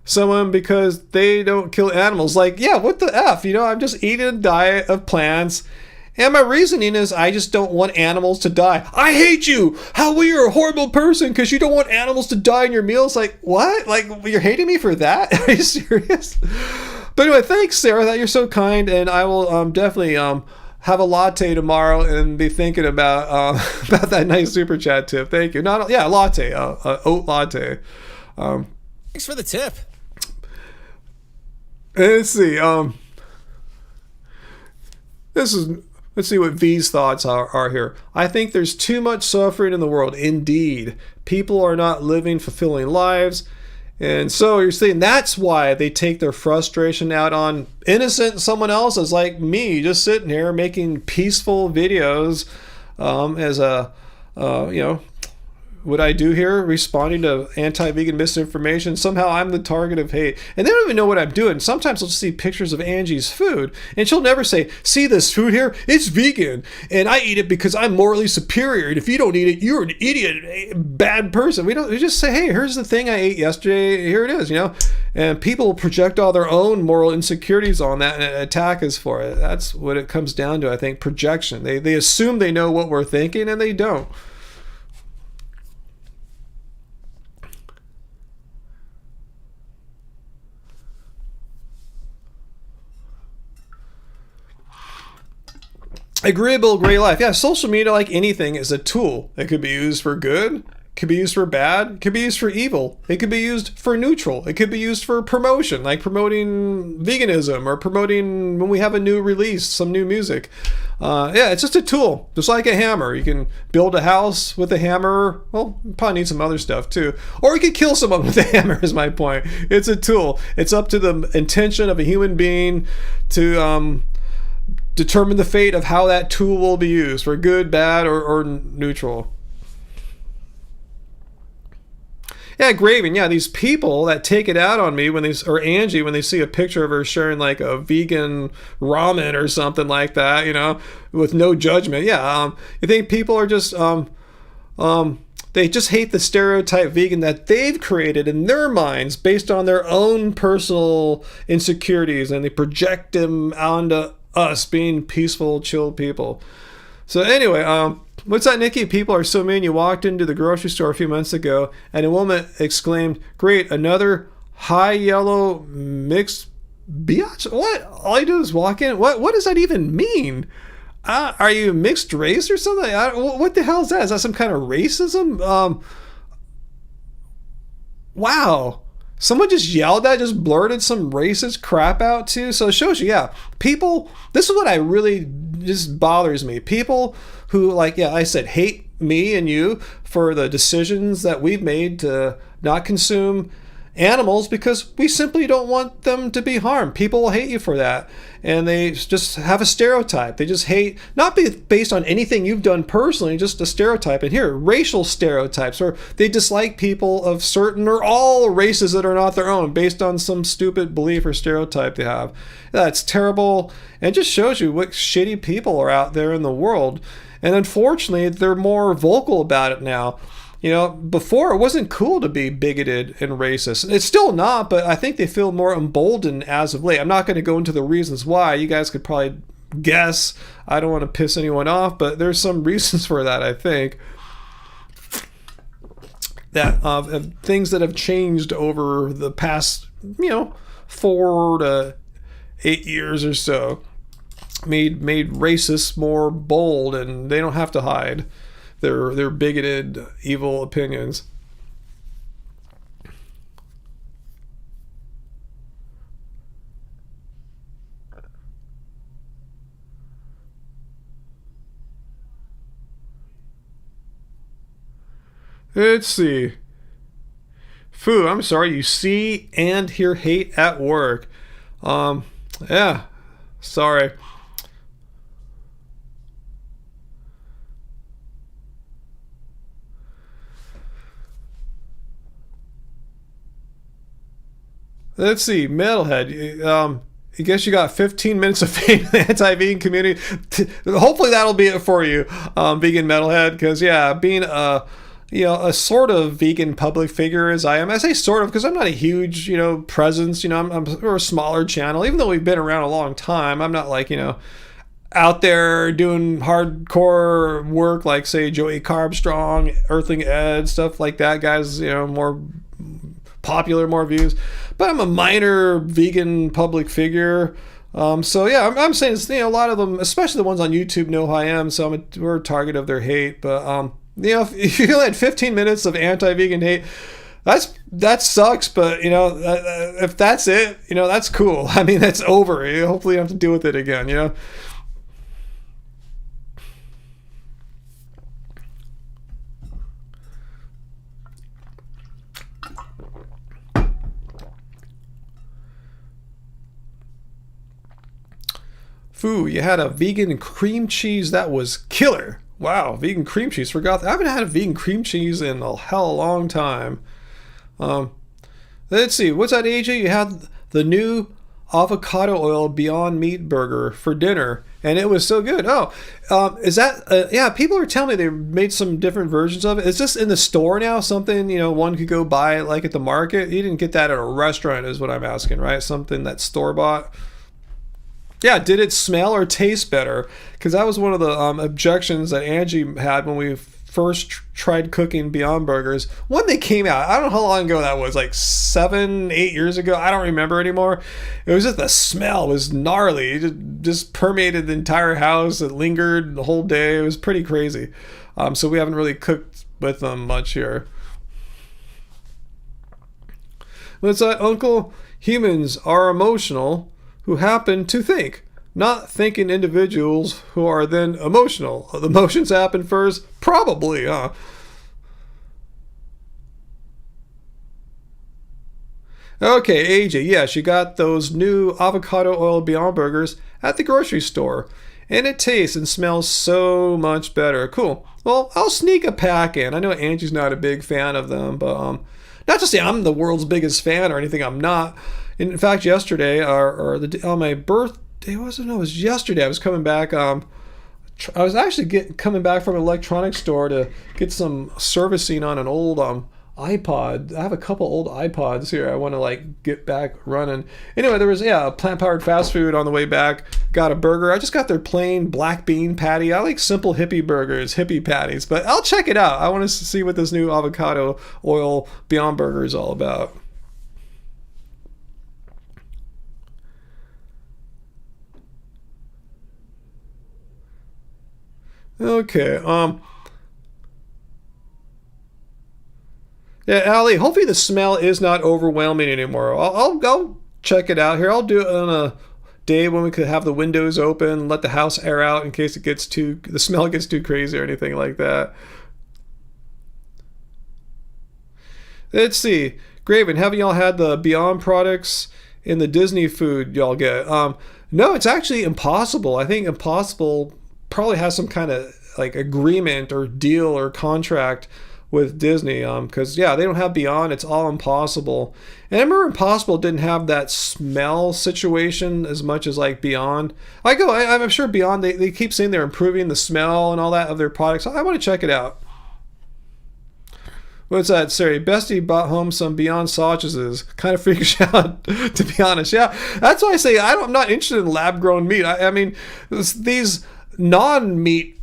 Speaker 1: someone because they don't kill animals. Like, yeah, what the F? I'm just eating a diet of plants. And my reasoning is I just don't want animals to die. I hate you. How you're a horrible person because you don't want animals to die in your meals. Like, what? Like, you're hating me for that? Are you serious? But anyway, thanks, Sarah, that you're so kind. And I will definitely have a latte tomorrow and be thinking about that nice super chat tip. Thank you. Latte, oat latte.
Speaker 2: Thanks for the tip.
Speaker 1: Let's see. Let's see what V's thoughts are here. I think there's too much suffering in the world. Indeed, people are not living fulfilling lives. And so you're saying that's why they take their frustration out on innocent someone else's, like me, just sitting here making peaceful videos as a, what I do here, responding to anti-vegan misinformation. Somehow I'm the target of hate. And they don't even know what I'm doing. Sometimes I'll just see pictures of Angie's food, and she'll never say, see this food here? It's vegan, and I eat it because I'm morally superior, and if you don't eat it, you're an idiot, a bad person. We just say, hey, here's the thing I ate yesterday, here it is, And people project all their own moral insecurities on that and attack us for it. That's what it comes down to, I think, projection. They assume they know what we're thinking, and they don't. Agreeable gray life. Yeah, social media, like anything, is a tool. It could be used for good, could be used for bad, it could be used for evil, it could be used for neutral, it could be used for promotion, like promoting veganism or promoting when we have a new release, some new music. Yeah, it's just a tool, just like a hammer. You can build a house with a hammer. Well, you probably need some other stuff too. Or you could kill someone with a hammer, is my point. It's a tool. It's up to the intention of a human being to determine the fate of how that tool will be used, for good, bad, or neutral. Yeah, Graven, yeah, these people that take it out on me when they, or Angie, when they see a picture of her sharing like a vegan ramen or something like that, you know, with no judgment. Yeah, you think people are just, they just hate the stereotype vegan that they've created in their minds based on their own personal insecurities, and they project them onto us being peaceful, chill people. So anyway, what's that, Nikki? People are so mean. You walked into the grocery store a few months ago and a woman exclaimed, "Great, another high yellow mixed biatch." What? All you do is walk in? What does that even mean? Are you mixed race or something? What the hell is that? Is that some kind of racism? Wow. Someone just yelled at, just blurted some racist crap out too. So it shows you, yeah, people, this is what I really just bothers me. People who, like, yeah, I said, hate me and you for the decisions that we've made to not consume animals because we simply don't want them to be harmed. People will hate you for that. And they just have a stereotype. They just hate, not based on anything you've done personally, just a stereotype. And here, racial stereotypes, or they dislike people of certain or all races that are not their own based on some stupid belief or stereotype they have. That's terrible. And it just shows you what shitty people are out there in the world. And unfortunately, they're more vocal about it now. You know, before it wasn't cool to be bigoted and racist. It's still not, but I think they feel more emboldened as of late. I'm not going to go into the reasons why. You guys could probably guess. I don't want to piss anyone off, but there's some reasons for that, I think. That things that have changed over the past, 4 to 8 years or so. Made racists more bold, and they don't have to hide their bigoted, evil opinions. Let's see. Foo, I'm sorry, you see and hear hate at work. Yeah, sorry. Let's see, Metalhead. I guess you got 15 minutes of fame in the anti-vegan community. Hopefully that'll be it for you, Vegan Metalhead. Because yeah, being a sort of vegan public figure as I am. I say sort of because I'm not a huge presence. I'm a smaller channel. Even though we've been around a long time, I'm not like out there doing hardcore work like say Joey Carbstrong, Earthling Ed, stuff like that. Guys, more popular, more views, but I'm a minor vegan public figure. So yeah, I'm saying it's, a lot of them, especially the ones on YouTube, know who I am. So we're a target of their hate. But if you had 15 minutes of anti-vegan hate, that sucks. But if that's it, that's cool. I mean, that's over. Hopefully, you don't have to deal with it again. Foo, you had a vegan cream cheese that was killer. Wow, vegan cream cheese. Forgot. I haven't had a vegan cream cheese in a hell long time. Let's see. What's that, AJ? You had the new avocado oil Beyond Meat burger for dinner, and it was so good. Oh, is that? Yeah, people are telling me they made some different versions of it. Is this in the store now? Something one could go buy like at the market. You didn't get that at a restaurant, is what I'm asking, right? Something that's store bought. Yeah, did it smell or taste better? Because that was one of the objections that Angie had when we first tried cooking Beyond Burgers. When they came out, I don't know how long ago that was, like 7, 8 years ago. I don't remember anymore. It was just the smell was gnarly. It just permeated the entire house. It lingered the whole day. It was pretty crazy. So we haven't really cooked with them much here. What's that, Uncle? Humans are emotional who happen to think, not thinking individuals who are then emotional. The emotions happen first? Probably, huh? Okay, AJ, yeah, she got those new avocado oil Beyond Burgers at the grocery store. And it tastes and smells so much better. Cool. Well, I'll sneak a pack in. I know Angie's not a big fan of them, but not to say I'm the world's biggest fan or anything. I'm not. In fact, yesterday, on my birthday, it was yesterday. I was coming back. I was actually coming back from an electronics store to get some servicing on an old iPod. I have a couple old iPods here. I want to get back running. Anyway, there was plant-powered fast food on the way back. Got a burger. I just got their plain black bean patty. I like simple hippie burgers, hippie patties, but I'll check it out. I want to see what this new avocado oil Beyond Burger is all about. Okay. Yeah, Allie, hopefully the smell is not overwhelming anymore. I'll check it out here. I'll do it on a day when we could have the windows open, let the house air out in case the smell gets too crazy or anything like that. Let's see. Graven, have y'all had the Beyond products in the Disney food y'all get? No, it's actually Impossible. I think Impossible probably has some kind of agreement or deal or contract with Disney, because they don't have Beyond. It's all Impossible. And I remember Impossible didn't have that smell situation as much as Beyond. I'm sure Beyond, they keep saying they're improving the smell and all that of their products. I want to check it out. What's that, Sari? Bestie brought home some Beyond sausages. Kind of freaks out, to be honest. Yeah, that's why I say I'm not interested in lab-grown meat. I mean, these non-meat,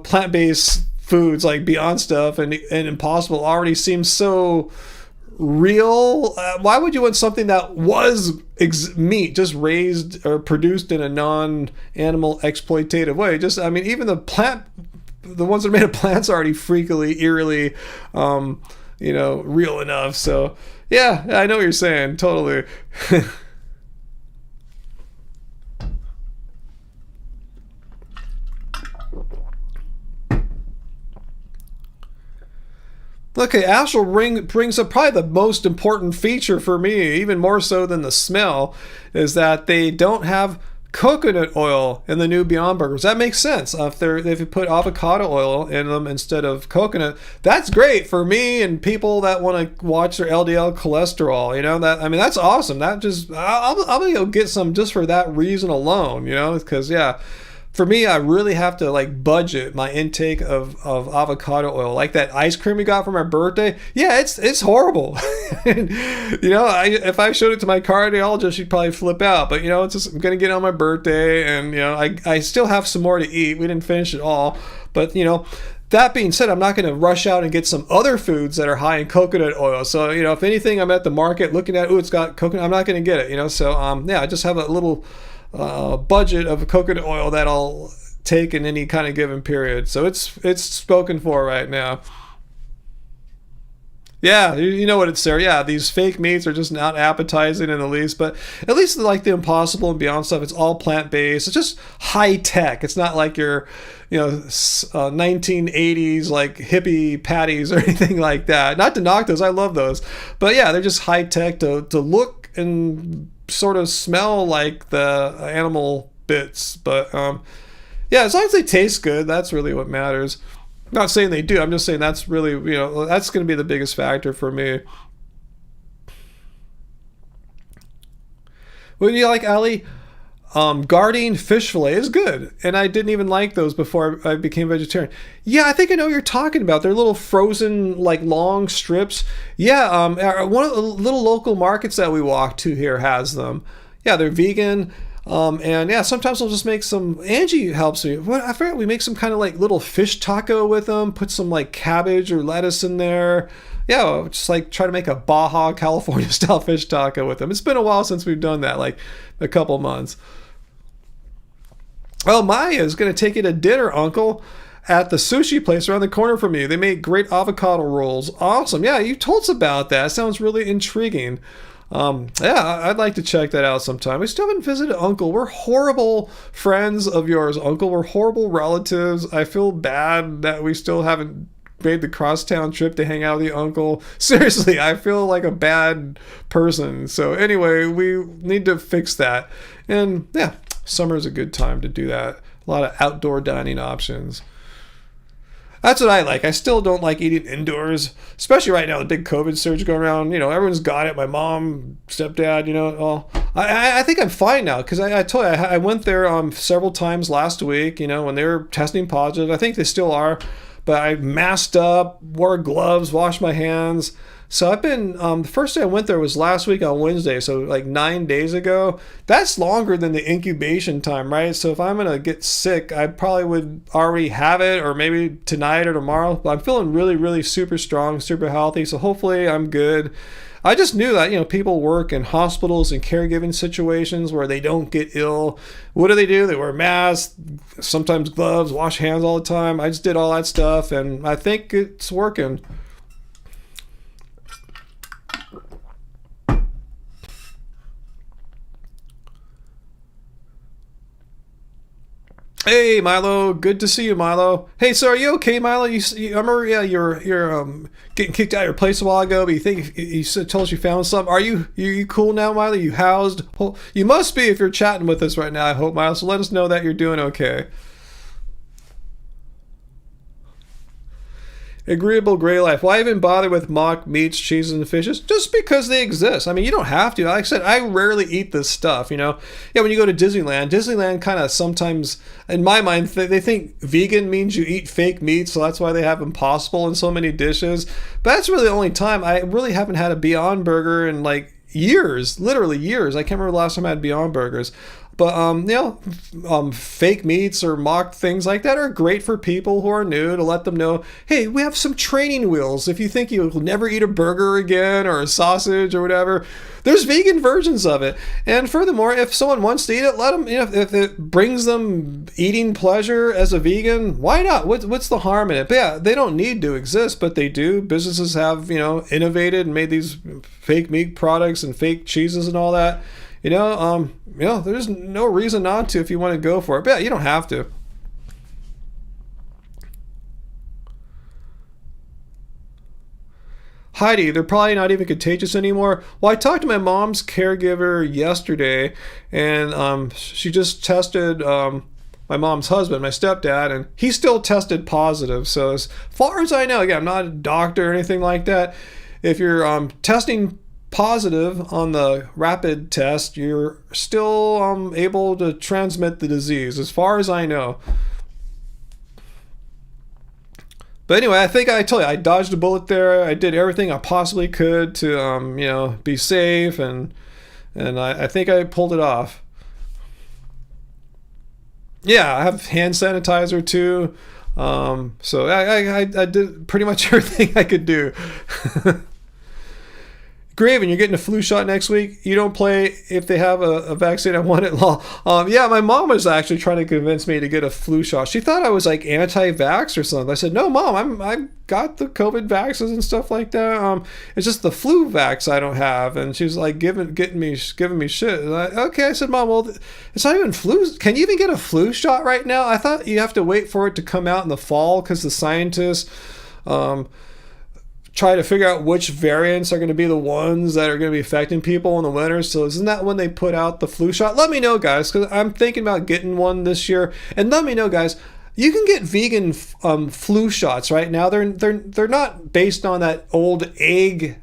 Speaker 1: plant-based foods like Beyond stuff and Impossible already seem so real. Why would you want something that was meat, just raised or produced in a non-animal exploitative way? Even the ones that are made of plants are already freakily, eerily, real enough. So yeah, I know what you're saying. Totally. Okay, Astral brings up probably the most important feature for me, even more so than the smell, is that they don't have coconut oil in the new Beyond Burgers. That makes sense. If you put avocado oil in them instead of coconut, that's great for me and people that want to watch their LDL cholesterol. That's awesome. I'll go get some just for that reason alone. Because for me, I really have to budget my intake of avocado oil. Like that ice cream we got for my birthday. Yeah, it's horrible. If I showed it to my cardiologist, she'd probably flip out. But it's just I'm gonna get on my birthday, and I still have some more to eat. We didn't finish it all, but that being said, I'm not going to rush out and get some other foods that are high in coconut oil. So, if anything, I'm at the market looking at, it's got coconut, I'm not going to get it, So, I just have a little budget of coconut oil that I'll take in any kind of given period. So it's spoken for right now. Yeah, you know what it's there. Yeah, these fake meats are just not appetizing in the least, but at least the Impossible and Beyond stuff, it's all plant-based. It's just high tech. It's not like your 1980s hippie patties or anything like that. Not to knock those, I love those, but yeah, they're just high tech to look and sort of smell like the animal bits. But as long as they taste good, that's really what matters. I'm not saying they do. I'm just saying that's really, that's going to be the biggest factor for me. What do you like, Ali? Gardein fish fillet is good, and I didn't even like those before I became vegetarian. Yeah, I think I know what you're talking about. They're little frozen, long strips. Yeah, one of the little local markets that we walk to here has them. Yeah, they're vegan. And sometimes I'll just make some. Angie helps me. I forget. We make some kind of little fish taco with them. Put some cabbage or lettuce in there. Yeah, just try to make a Baja California style fish taco with them. It's been a while since we've done that, a couple months. Oh, Maya is going to take you to dinner, Uncle. at the sushi place around the corner from you. They make great avocado rolls. Awesome. Yeah, you told us about that. Sounds really intriguing. Yeah, I'd like to check that out sometime. We still haven't visited Uncle. We're horrible friends of yours, Uncle. We're horrible relatives. I feel bad that we still haven't made the crosstown trip to hang out with the Uncle. Seriously, I feel like a bad person. So anyway, we need to fix that. And yeah, summer is a good time to do that. A lot of outdoor dining options. That's what I like. I still don't like eating indoors, especially right now, the big COVID surge going around. Everyone's got it. My mom, stepdad, all. I think I'm fine now because I told you, I went there several times last week, when they were testing positive. I think they still are, but I masked up, wore gloves, washed my hands. So I've been, the first day I went there was last week on Wednesday, so like 9 days ago. That's longer than the incubation time, right? So if I'm going to get sick, I probably would already have it, or maybe tonight or tomorrow. But I'm feeling really, really super strong, super healthy, so hopefully I'm good. I just knew that, people work in hospitals and caregiving situations where they don't get ill. What do? They wear masks, sometimes gloves, wash hands all the time. I just did all that stuff, and I think it's working. Hey Milo, good to see you, Milo. Hey, so are you okay, Milo? I remember, yeah, you're getting kicked out of your place a while ago, but you told us you found something. Are you cool now, Milo? You housed? You must be if you're chatting with us right now. I hope, Milo. So let us know that you're doing okay. Agreeable gray life. Why even bother with mock meats, cheeses, and fishes? Just because they exist. I mean, you don't have to. Like I said, I rarely eat this stuff, Yeah, when you go to Disneyland kind of sometimes, in my mind, they think vegan means you eat fake meat, so that's why they have Impossible in so many dishes. But that's really the only time. I really haven't had a Beyond Burger in like years, literally years. I can't remember the last time I had Beyond Burgers. But, fake meats or mock things like that are great for people who are new, to let them know, hey, we have some training wheels. If you think you'll never eat a burger again or a sausage or whatever, there's vegan versions of it. And furthermore, if someone wants to eat it, let them, if it brings them eating pleasure as a vegan, why not? What's the harm in it? But yeah, they don't need to exist, but they do. Businesses have, innovated and made these fake meat products and fake cheeses and all that. There's no reason not to if you want to go for it. But yeah, you don't have to. Heidi, they're probably not even contagious anymore. Well, I talked to my mom's caregiver yesterday, and she just tested my mom's husband, my stepdad, and he still tested positive. So as far as I know, again, I'm not a doctor or anything like that. If you're testing positive on the rapid test, you're still able to transmit the disease, as far as I know. But anyway, I think I told you, I dodged a bullet there. I did everything I possibly could to, be safe, and I think I pulled it off. Yeah, I have hand sanitizer too. So I did pretty much everything I could do. Graven, you're getting a flu shot next week. You don't play if they have a vaccine. I want it. Yeah, my mom was actually trying to convince me to get a flu shot. She thought I was like anti-vax or something. I said, no, Mom, I got the COVID vaccines and stuff like that. It's just the flu vax I don't have. And she was like giving me shit. And I said, Mom, well, it's not even flu. Can you even get a flu shot right now? I thought you have to wait for it to come out in the fall because the scientists try to figure out which variants are going to be the ones that are going to be affecting people in the winter. So isn't that when they put out the flu shot? Let me know, guys, because I'm thinking about getting one this year. And let me know, guys, you can get vegan flu shots right now. They're not based on that old egg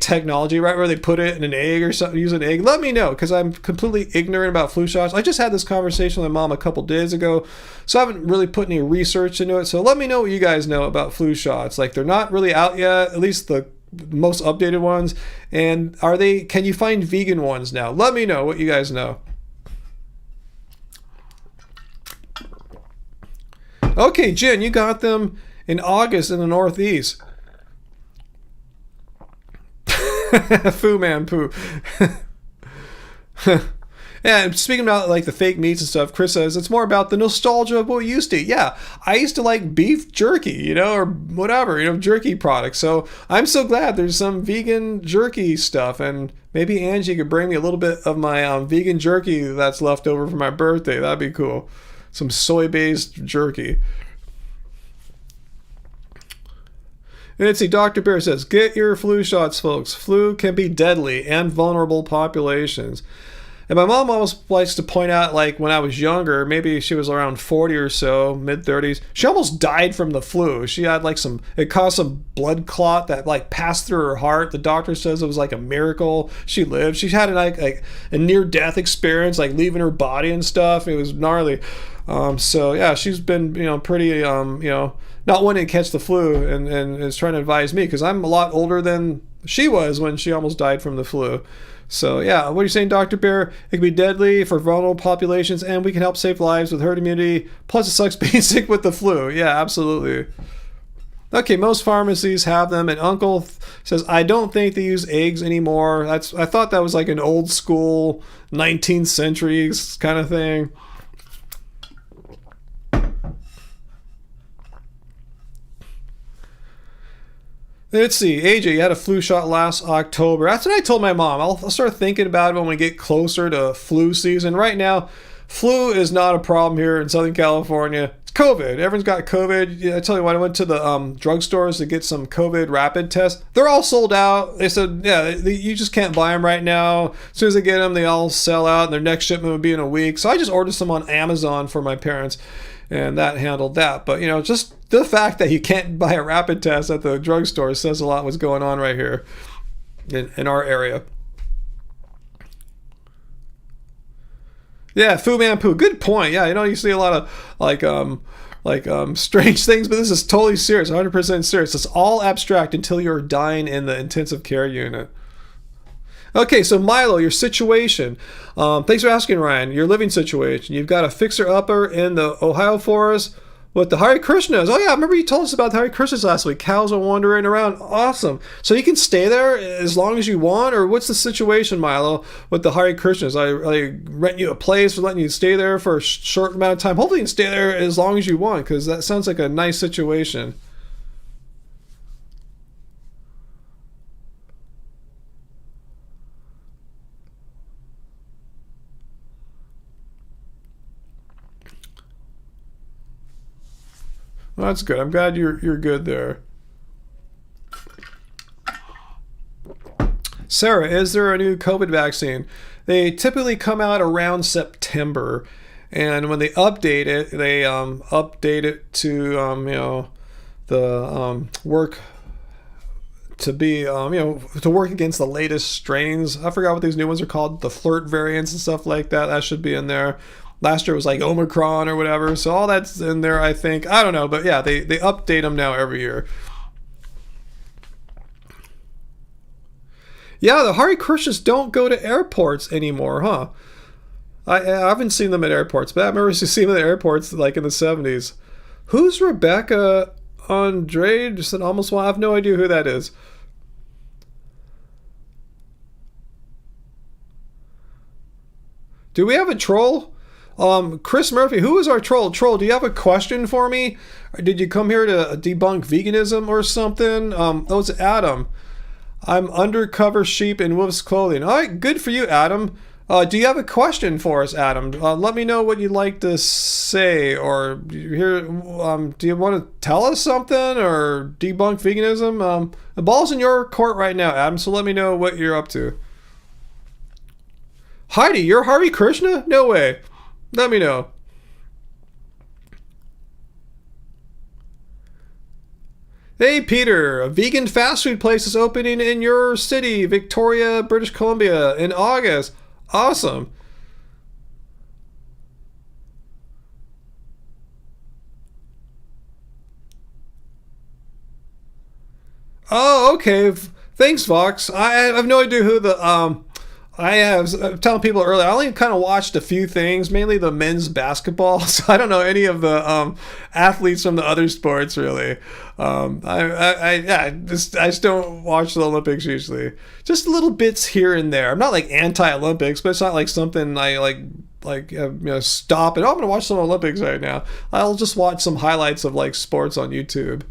Speaker 1: technology, right, where they put it in an egg or something, use an egg. Let me know, because I'm completely ignorant about flu shots. I just had this conversation with my mom a couple days ago, so I haven't really put any research into it. So let me know what you guys know about flu shots. Like, they're not really out yet, at least the most updated ones. And can you find vegan ones now? Let me know what you guys know. Okay, Jen, you got them in August in the Northeast. Fu man poo. And speaking about like the fake meats and stuff, Chris says it's more about the nostalgia of what we used to eat. Yeah, I used to like beef jerky, or whatever, jerky products. So I'm so glad there's some vegan jerky stuff, and maybe Angie could bring me a little bit of my vegan jerky that's left over for my birthday. That'd be cool. Some soy-based jerky. And let's see, Dr. Bear says, get your flu shots, folks. Flu can be deadly and vulnerable populations. And my mom always likes to point out, like, when I was younger, maybe she was around 40 or so, mid-30s, she almost died from the flu. She had, like, it caused some blood clot that, like, passed through her heart. The doctor says it was, like, a miracle she lived. She had, like a near-death experience, like, leaving her body and stuff. It was gnarly. So, yeah, she's been, pretty, not wanting to catch the flu and is trying to advise me because I'm a lot older than she was when she almost died from the flu. So, yeah, what are you saying, Dr. Bear? It can be deadly for vulnerable populations, and we can help save lives with herd immunity. Plus, it sucks being sick with the flu. Yeah, absolutely. Okay, most pharmacies have them, and Uncle says, I don't think they use eggs anymore. I thought that was like an old school 19th century kind of thing. Let's see, AJ, you had a flu shot last October. That's what I told my mom. I'll start thinking about it when we get closer to flu season. Right now, flu is not a problem here in Southern California. It's COVID. Everyone's got COVID. Yeah, I tell you what, I went to the drugstores to get some COVID rapid tests. They're all sold out. They said, yeah, you just can't buy them right now. As soon as they get them, they all sell out, and their next shipment would be in a week. So I just ordered some on Amazon for my parents, and that handled that. But, just the fact that you can't buy a rapid test at the drugstore says a lot what's going on right here in our area. Yeah, Fu Man Poo. Good point. Yeah, you see a lot of strange things, but this is totally serious, 100% serious. It's all abstract until you're dying in the intensive care unit. Okay, so Milo, your situation. Thanks for asking, Ryan. Your living situation. You've got a fixer-upper in the Ohio forest with the Hare Krishnas. Oh yeah, I remember you told us about the Hare Krishnas last week. Cows are wandering around. Awesome. So you can stay there as long as you want, or what's the situation, Milo, with the Hare Krishnas? I rent you a place for letting you stay there for a short amount of time. Hopefully you can stay there as long as you want, because that sounds like a nice situation. Well, that's good. I'm glad you're good there. Sarah, is there a new COVID vaccine? They typically come out around September, and when they update it, they update it to the work to be to work against the latest strains. I forgot what these new ones are called, the flirt variants and stuff like that. That should be in there. Last year was like Omicron or whatever, so all that's in there, I think. I don't know, but yeah, they update them now every year. Yeah, the Hare Krishnas don't go to airports anymore, huh? I haven't seen them at airports, but I remember seeing them at airports like in the 70s. Who's Rebecca Andrade? Just an almost one. I have no idea who that is. Do we have a troll? Chris Murphy, who is our troll? Troll, do you have a question for me? Or did you come here to debunk veganism or something? It's Adam. I'm undercover sheep in wolf's clothing. All right, good for you, Adam. Do you have a question for us, Adam? Let me know what you'd like to say, or do you want to tell us something or debunk veganism? The ball's in your court right now, Adam, so let me know what you're up to. Heidi, you're Hare Krishna? No way. Let me know. Hey, Peter, a vegan fast food place is opening in your city, Victoria, British Columbia, in August. Awesome. Oh, okay. Thanks, Vox. I have no idea who the I'm telling people earlier, I only kind of watched a few things, mainly the men's basketball. So I don't know any of the athletes from the other sports really. I just don't watch the Olympics usually. Just little bits here and there. I'm not like anti-Olympics, but it's not like something I stop and I'm gonna watch some Olympics right now. I'll just watch some highlights of like sports on YouTube.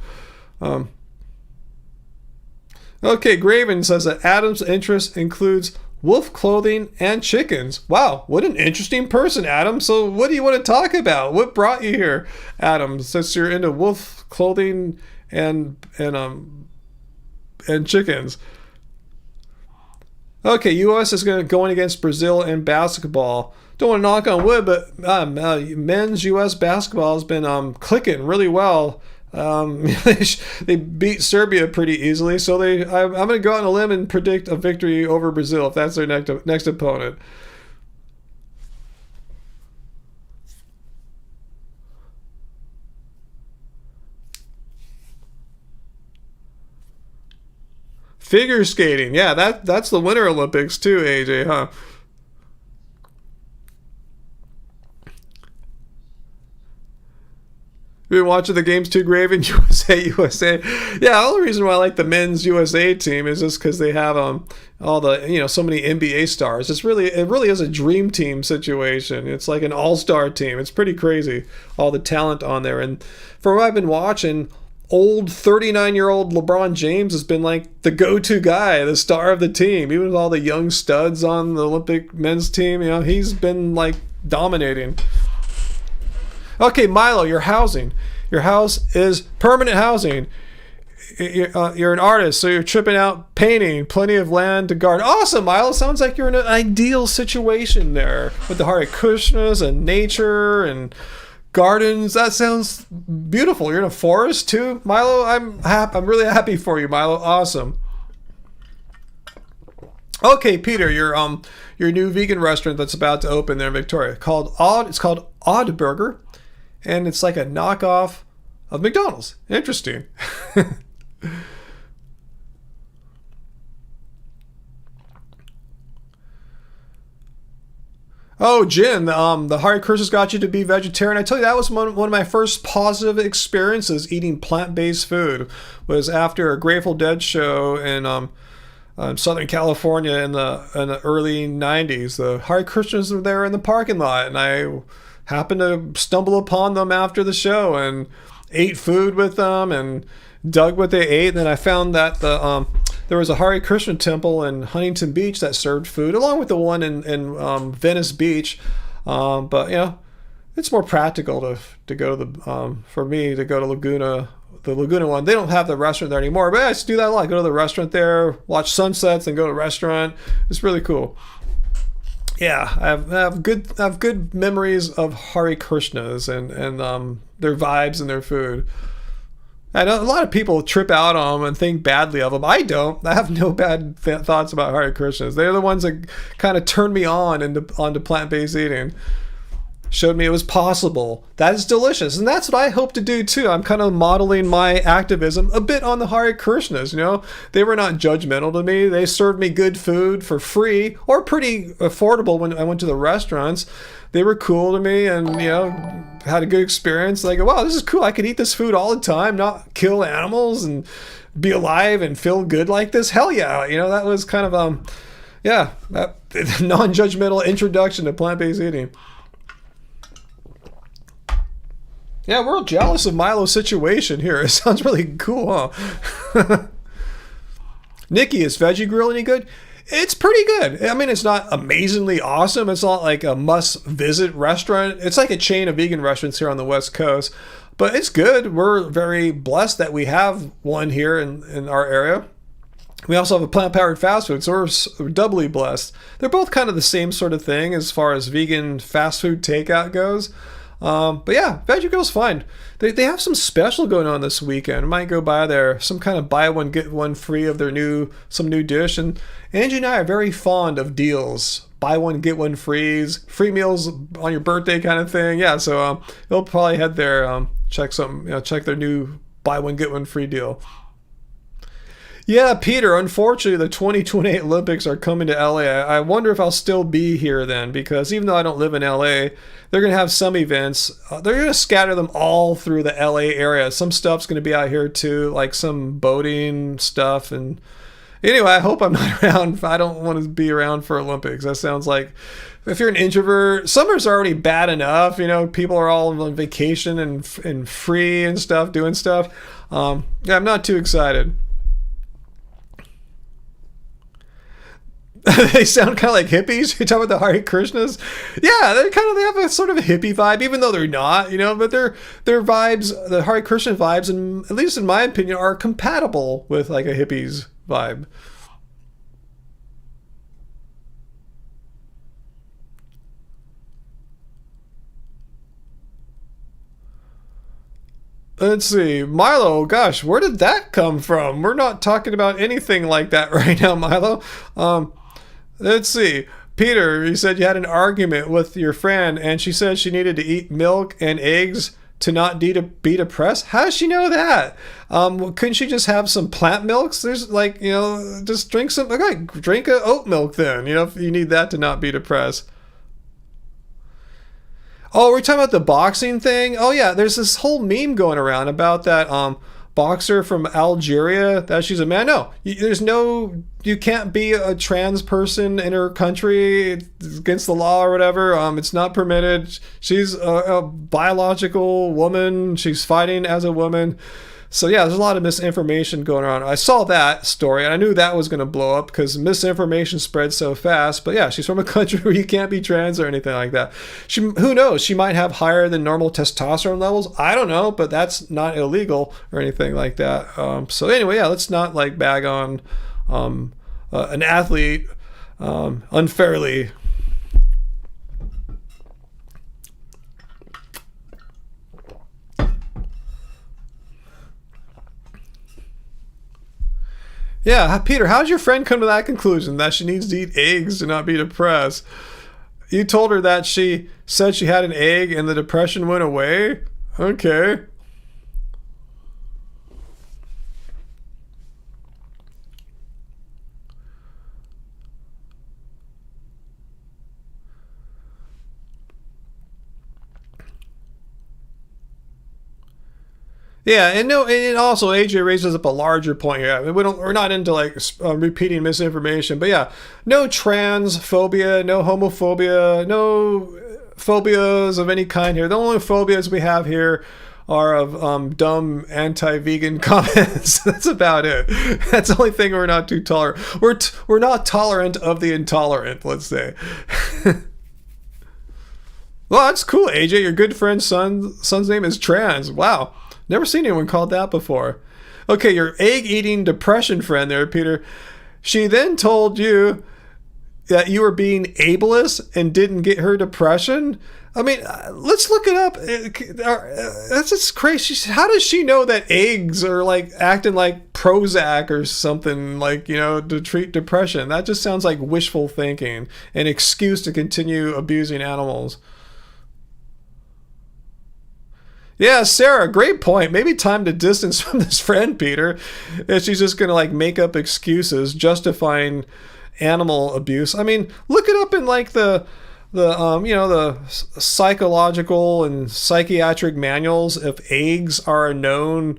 Speaker 1: Okay, Graven says that Adam's interest includes wolf clothing and chickens. Wow, what an interesting person, Adam. So what do you want to talk about? What brought you here, Adam? Since you're into wolf clothing and chickens. Okay, U.S. is going against Brazil in basketball. Don't want to knock on wood, but men's U.S. basketball has been clicking really well. They beat Serbia pretty easily, so I'm going to go out on a limb and predict a victory over Brazil if that's their next opponent. Figure skating, yeah, that's the Winter Olympics too, AJ, huh? You've been watching the games too, Graven? USA. Yeah, the only reason why I like the men's USA team is just because they have all the so many NBA stars. It really is a dream team situation. It's like an all-star team. It's pretty crazy, all the talent on there. And from what I've been watching, old 39-year-old LeBron James has been like the go-to guy, the star of the team. Even with all the young studs on the Olympic men's team, he's been like dominating. Okay, Milo, your housing. Your house is permanent housing. You're an artist, so you're tripping out painting, plenty of land to garden. Awesome, Milo. Sounds like you're in an ideal situation there with the Hare Krishnas and nature and gardens. That sounds beautiful. You're in a forest too, Milo. I'm really happy for you, Milo. Awesome. Okay, Peter, your new vegan restaurant that's about to open there in Victoria it's called Odd Burger. And it's like a knockoff of McDonald's. Interesting. Oh, Jin, the Hare Krishnas got you to be vegetarian. I tell you, that was one of my first positive experiences eating plant-based food. Was after a Grateful Dead show in Southern California in the early 90s. The Hare Krishnas were there in the parking lot, and I happened to stumble upon them after the show and ate food with them and dug what they ate. And then I found that there was a Hare Krishna temple in Huntington Beach that served food, along with the one in Venice Beach. But it's more practical to go to for me to go to Laguna. The Laguna one, they don't have the restaurant there anymore, but I used to do that a lot. Go to the restaurant there, watch sunsets, and go to the restaurant. It's really cool. Yeah, I have good memories of Hare Krishnas and their vibes and their food. I know a lot of people trip out on them and think badly of them. I don't. I have no bad thoughts about Hare Krishnas. They're the ones that kind of turned me onto plant-based eating. Showed me it was possible. That is delicious. And that's what I hope to do too. I'm kind of modeling my activism a bit on the Hare Krishnas, They were not judgmental to me. They served me good food for free or pretty affordable when I went to the restaurants. They were cool to me and, had a good experience. Like, wow, this is cool. I could eat this food all the time, not kill animals and be alive and feel good like this. Hell yeah. That was kind of, non-judgmental introduction to plant-based eating. Yeah, we're all jealous of Milo's situation here. It sounds really cool, huh? Nikki, is Veggie Grill any good? It's pretty good. I mean, it's not amazingly awesome. It's not like a must-visit restaurant. It's like a chain of vegan restaurants here on the West Coast. But it's good. We're very blessed that we have one here in our area. We also have a plant-powered fast food, so we're doubly blessed. They're both kind of the same sort of thing as far as vegan fast food takeout goes. But yeah, Veggie Grill's fine. They have some special going on this weekend. I might go by there. Some kind of buy one get one free of some new dish. And Angie and I are very fond of deals. Buy one get one free meals on your birthday kind of thing. Yeah, so we'll probably head there, check their new buy one get one free deal. Yeah, Peter, unfortunately, the 2028 Olympics are coming to LA. I wonder if I'll still be here then, because even though I don't live in LA, they're going to have some events. They're going to scatter them all through the LA area. Some stuff's going to be out here too, like some boating stuff. And anyway, I hope I'm not around. I don't want to be around for Olympics. That sounds like, if you're an introvert, summer's already bad enough. You know, people are all on vacation and free and stuff, doing stuff. Yeah, I'm not too excited. They sound kind of like hippies. You're talking about the Hare Krishnas. Yeah, they have a sort of a hippie vibe, even though they're not, you know. But their vibes, the Hare Krishna vibes, and at least in my opinion, are compatible with like a hippie's vibe. Let's see, Milo. Gosh, where did that come from? We're not talking about anything like that right now, Milo. Let's see. Peter, you said you had an argument with your friend and she said she needed to eat milk and eggs to not be depressed. How does she know that? Couldn't she just have some plant milks? There's like, you know, just drink some, okay, drink a oat milk then, you know, if you need that to not be depressed. Oh, we're talking about the boxing thing? Oh yeah, there's this whole meme going around about that boxer from Algeria that she's a man. No, you can't be a trans person in her country. It's against the law or whatever. It's not permitted. She's a biological woman. She's fighting as a woman. So yeah, there's a lot of misinformation going on. I saw that story and I knew that was going to blow up because misinformation spreads so fast. But yeah, she's from a country where you can't be trans or anything like that. Who knows? She might have higher than normal testosterone levels. I don't know, but that's not illegal or anything like that. So anyway, yeah, let's not like bag on an athlete unfairly. Yeah, Peter, how'd your friend come to that conclusion that she needs to eat eggs to not be depressed? You told her that she said she had an egg and the depression went away? Okay. Yeah, and no, and also AJ raises up a larger point here. I mean, we're not into like repeating misinformation, but yeah, no trans phobia, no homophobia, no phobias of any kind here. The only phobias we have here are of dumb anti-vegan comments. That's about it. That's the only thing we're not too tolerant. We're not tolerant of the intolerant. Let's say. Well, that's cool, AJ. Your good friend's son's name is trans. Wow. Never seen anyone called that before. Okay, your egg-eating depression friend there, Peter. She then told you that you were being ableist and didn't get her depression. I mean, let's look it up. That's just crazy. How does she know that eggs are like acting like Prozac or something like, you know, to treat depression? That just sounds like wishful thinking, an excuse to continue abusing animals. Yeah, Sarah, great point. Maybe time to distance from this friend, Peter. If she's just going to like make up excuses justifying animal abuse. I mean, look it up in like the psychological and psychiatric manuals. If eggs are a known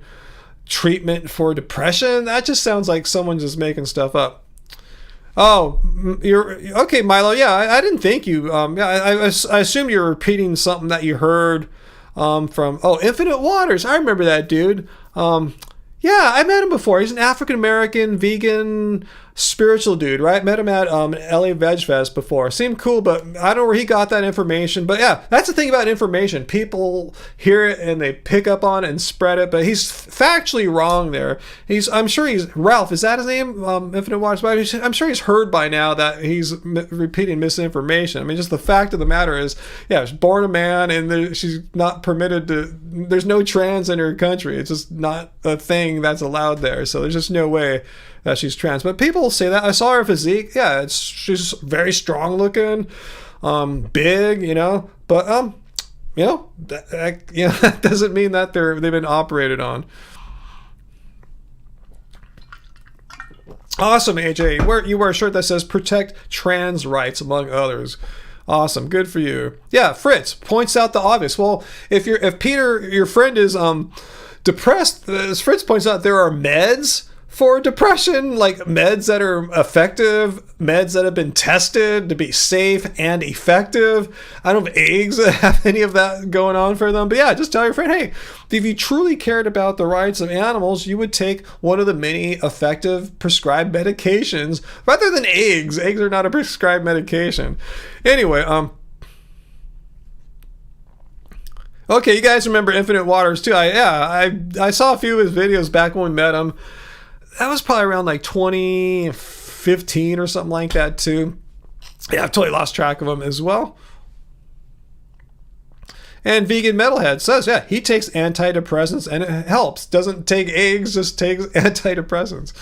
Speaker 1: treatment for depression, that just sounds like someone's just making stuff up. Oh, you're okay, Milo. Yeah, I didn't think you. Yeah, I assume you're repeating something that you heard from Infinite Waters. I remember that dude. Yeah, I met him before. He's an African American vegan spiritual dude, right? Met him at LA Veg Fest before. Seemed cool, but I don't know where he got that information. But yeah, that's the thing about information. People hear it and they pick up on it and spread it, but he's factually wrong there. I'm sure he's Ralph. Is that his name? Infinite Waters. I'm sure he's heard by now that he's repeating misinformation. I mean, just the fact of the matter is, yeah, she's born a man and she's not permitted to. There's no trans in her country. It's just not a thing that's allowed there. So there's just no way that she's trans. But people say that. I saw her physique. Yeah, she's very strong looking, big, you know. But that doesn't mean that they've been operated on. Awesome, AJ. You wear a shirt that says "Protect Trans Rights," among others. Awesome, good for you. Yeah, Fritz points out the obvious. Well, if Peter, your friend, is depressed, as Fritz points out, there are meds for depression, like meds that are effective, meds that have been tested to be safe and effective. I don't know if eggs have any of that going on for them, but yeah, just tell your friend, hey, if you truly cared about the rights of animals, you would take one of the many effective prescribed medications rather than eggs. Eggs are not a prescribed medication. Anyway, okay, you guys remember Infinite Waters too? I saw a few of his videos back when we met him. That was probably around like 2015 or something like that too. Yeah, I've totally lost track of him as well. And Vegan Metalhead says, yeah, he takes antidepressants and it helps. Doesn't take eggs, just takes antidepressants.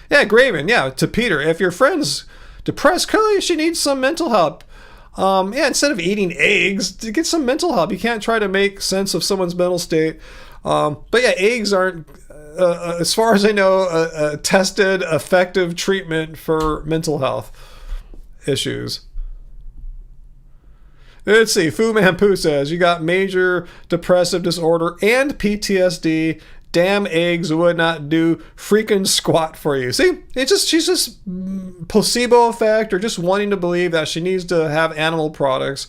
Speaker 1: Yeah, Graven, yeah, to Peter, if your friend's depressed, clearly she needs some mental help. Yeah, instead of eating eggs, to get some mental help. You can't try to make sense of someone's mental state. But yeah, eggs aren't, as far as I know, a tested, effective treatment for mental health issues. Let's see. Fu Man Poo says, you got major depressive disorder and PTSD. Damn eggs would not do freaking squat for you. See, she's just placebo effect, or just wanting to believe that she needs to have animal products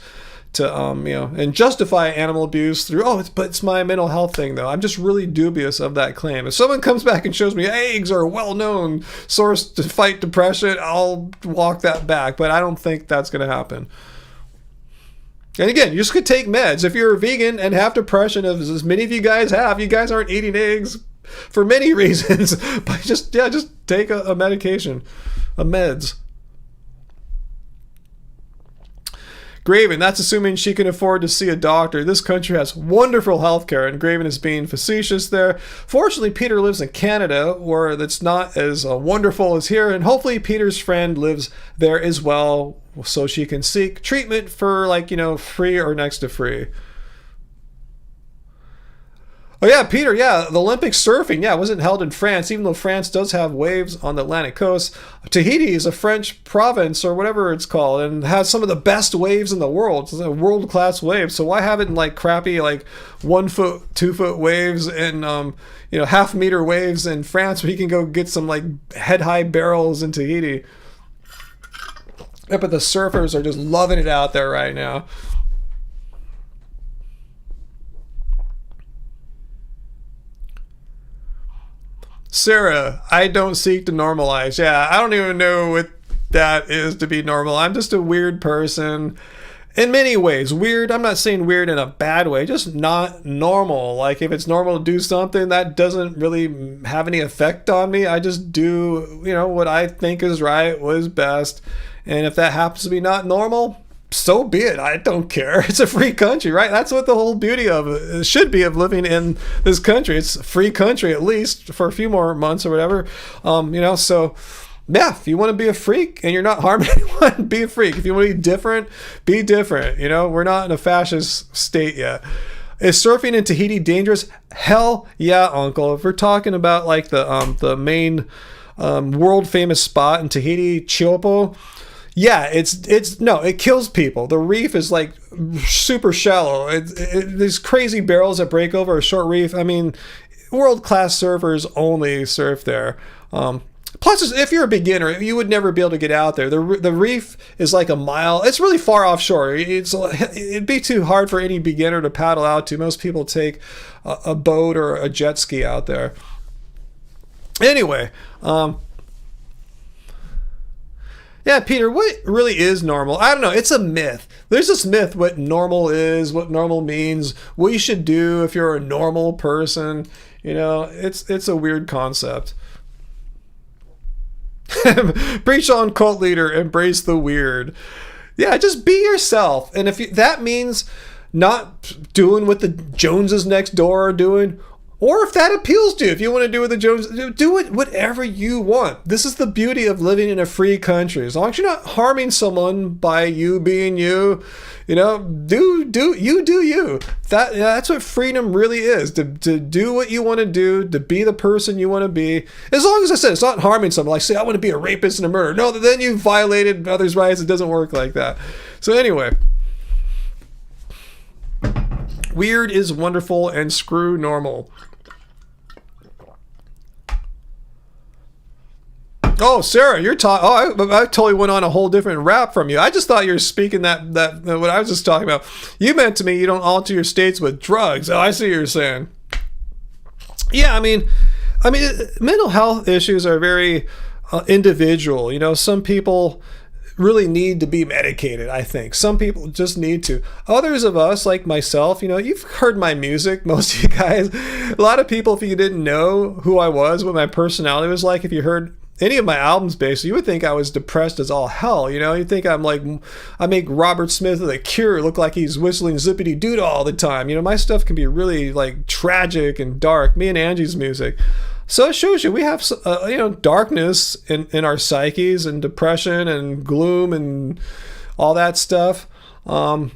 Speaker 1: to and justify animal abuse through, it's my mental health thing though. I'm just really dubious of that claim. If someone comes back and shows me eggs are a well-known source to fight depression, I'll walk that back, but I don't think that's going to happen. And again, you just could take meds. If you're a vegan and have depression, as many of you guys have, you guys aren't eating eggs for many reasons. But just take a medication, a meds. Graven, that's assuming she can afford to see a doctor. This country has wonderful healthcare, and Graven is being facetious there. Fortunately, Peter lives in Canada, where that's not as wonderful as here, and hopefully Peter's friend lives there as well, so she can seek treatment for, free or next to free. Oh yeah, Peter, yeah, the Olympic surfing, yeah, wasn't held in France, even though France does have waves on the Atlantic coast. Tahiti is a French province, or whatever it's called, and has some of the best waves in the world. It's a world-class wave, so why have it in crappy 1 foot, 2 foot waves and half-meter waves in France, where you can go get some head-high barrels in Tahiti? Yeah, but the surfers are just loving it out there right now. Sarah, I don't seek to normalize. Yeah, I don't even know what that is, to be normal. I'm just a weird person. In many ways. Weird, I'm not saying weird in a bad way, just not normal. If it's normal to do something, that doesn't really have any effect on me. I just do, what I think is right, what is best. And if that happens to be not normal, so be it. I don't care. It's a free country, right? That's what the whole beauty of it should be, of living in this country. It's a free country, at least for a few more months or whatever. So yeah, if you want to be a freak and you're not harming anyone, be a freak. If you want to be different, be different. We're not in a fascist state yet. Is surfing in Tahiti dangerous? Hell yeah, uncle. If we're talking about the main world famous spot in Tahiti, Chiopo, yeah, it kills people. The reef is super shallow. These crazy barrels that break over a short reef. I mean, world-class surfers only surf there. Plus, if you're a beginner, you would never be able to get out there. The reef is a mile. It's really far offshore. It'd be too hard for any beginner to paddle out to. Most people take a boat or a jet ski out there. Anyway, yeah, Peter, what really is normal? I don't know. It's a myth. There's this myth what normal is, what normal means, what you should do if you're a normal person. It's a weird concept. Preach on, cult leader, embrace the weird. Yeah, just be yourself. And if that means not doing what the Joneses next door are doing, Or if that appeals to you, if you want to do what the Jones do, it whatever you want. This is the beauty of living in a free country. As long as you're not harming someone by you being you, do you. That's what freedom really is. To do what you want to do, to be the person you want to be. As long as I said it's not harming someone. Like say I want to be a rapist and a murderer. No, then you violated others' rights. It doesn't work like that. So anyway. Weird is wonderful and screw normal. Oh, Sarah, you're talking. Oh, I totally went on a whole different rap from you. I just thought you were speaking that what I was just talking about. You meant to me you don't alter your states with drugs. Oh, I see what you're saying. Yeah, I mean, mental health issues are very individual. Some people really need to be medicated, I think. Some people just need to. Others of us, like myself, you've heard my music, most of you guys. A lot of people, if you didn't know who I was, what my personality was like, if you heard any of my albums, basically, you would think I was depressed as all hell. You'd think I make Robert Smith of The Cure look like he's whistling Zippity Doo all the time. My stuff can be really like tragic and dark. Me and Angie's music. So it shows you we have, darkness in our psyches and depression and gloom and all that stuff. But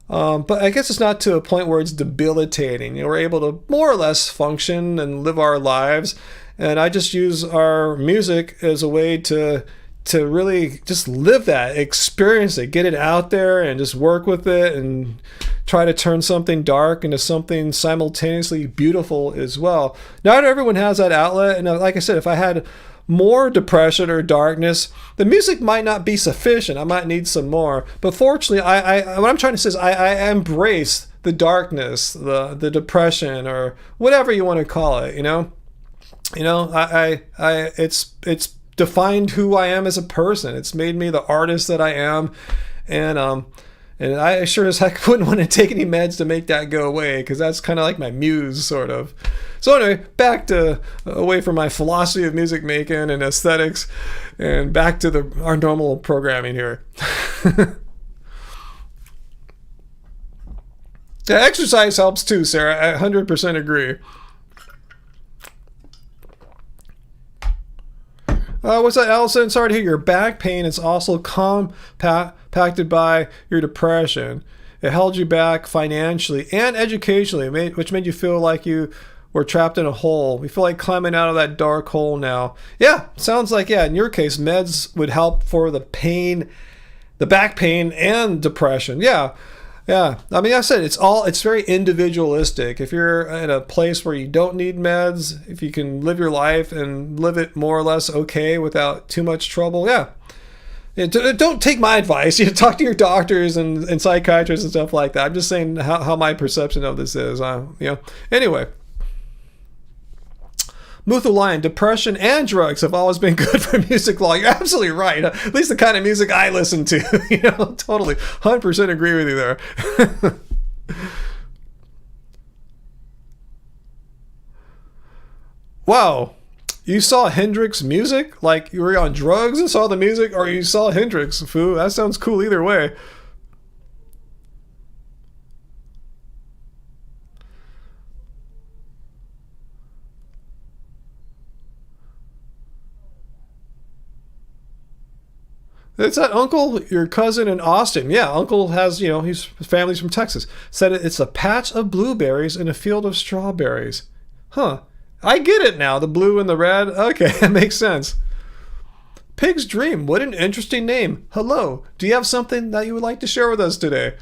Speaker 1: I guess it's not to a point where it's debilitating. We're able to more or less function and live our lives. And I just use our music as a way to really just live that, experience it, get it out there and just work with it and try to turn something dark into something simultaneously beautiful as well. Not everyone has that outlet. And like I said, if I had more depression or darkness, the music might not be sufficient. I might need some more. But fortunately, what I'm trying to say is I embrace the darkness, the depression, or whatever you want to call it, it's defined who I am as a person. It's made me the artist that I am, and I sure as heck wouldn't want to take any meds to make that go away, because that's kind of like my muse, sort of. So anyway, back to away from my philosophy of music making and aesthetics, and back to our normal programming here. The exercise helps too, Sarah. I 100% agree. What's that, Allison? Sorry to hear your back pain is also compacted by your depression. It held you back financially and educationally, which made you feel like you were trapped in a hole. We feel like climbing out of that dark hole now. Yeah, sounds like, in your case, meds would help for the pain, the back pain and depression. Yeah. I mean, I said it's very individualistic. If you're at a place where you don't need meds, if you can live your life and live it more or less okay without too much trouble, don't take my advice. You talk to your doctors and psychiatrists and stuff like that. I'm just saying how my perception of this is. Anyway. Muthu Lion, depression and drugs have always been good for music law. You're absolutely right. At least the kind of music I listen to. Totally. 100% agree with you there. Wow. You saw Hendrix music? Like you were on drugs and saw the music? Or you saw Hendrix, Foo? That sounds cool either way. It's that uncle, your cousin in Austin. Yeah, uncle has, his family's from Texas. Said it's a patch of blueberries in a field of strawberries. Huh. I get it now, the blue and the red. Okay, that makes sense. Pig's Dream, what an interesting name. Hello, do you have something that you would like to share with us today?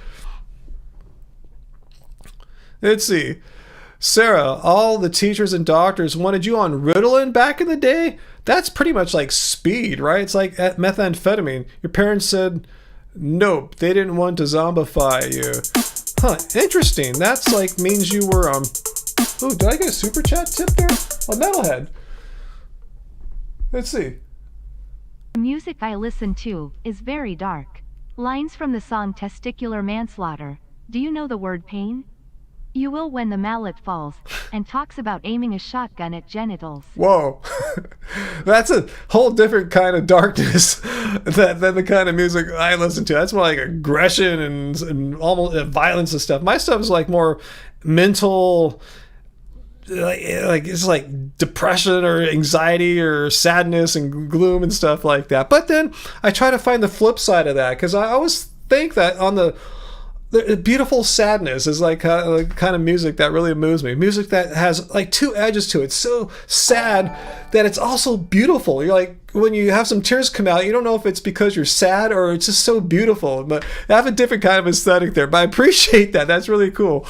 Speaker 1: Let's see. Sarah, all the teachers and doctors wanted you on Ritalin back in the day? That's pretty much like speed, right? It's like methamphetamine. Your parents said, nope, they didn't want to zombify you. Huh, interesting. That's like means you were, oh, did I get a super chat tip there? Oh, Metalhead. Let's see.
Speaker 3: The music I listen to is very dark. Lines from the song Testicular Manslaughter. Do you know the word pain? You will when the mallet falls, and talks about aiming a shotgun at genitals. Whoa.
Speaker 1: That's a whole different kind of darkness than the kind of music I listen to. That's more like aggression and almost violence and stuff. My stuff is like more mental like it's like depression or anxiety or sadness and gloom and stuff like that. But then I try to find the flip side of that, because I always think that on the beautiful sadness is like kind of music that really moves me. Music that has like two edges to it. It's so sad that it's also beautiful. You're like, when you have some tears come out, you don't know if it's because you're sad or it's just so beautiful. But I have a different kind of aesthetic there. But I appreciate that. That's really cool.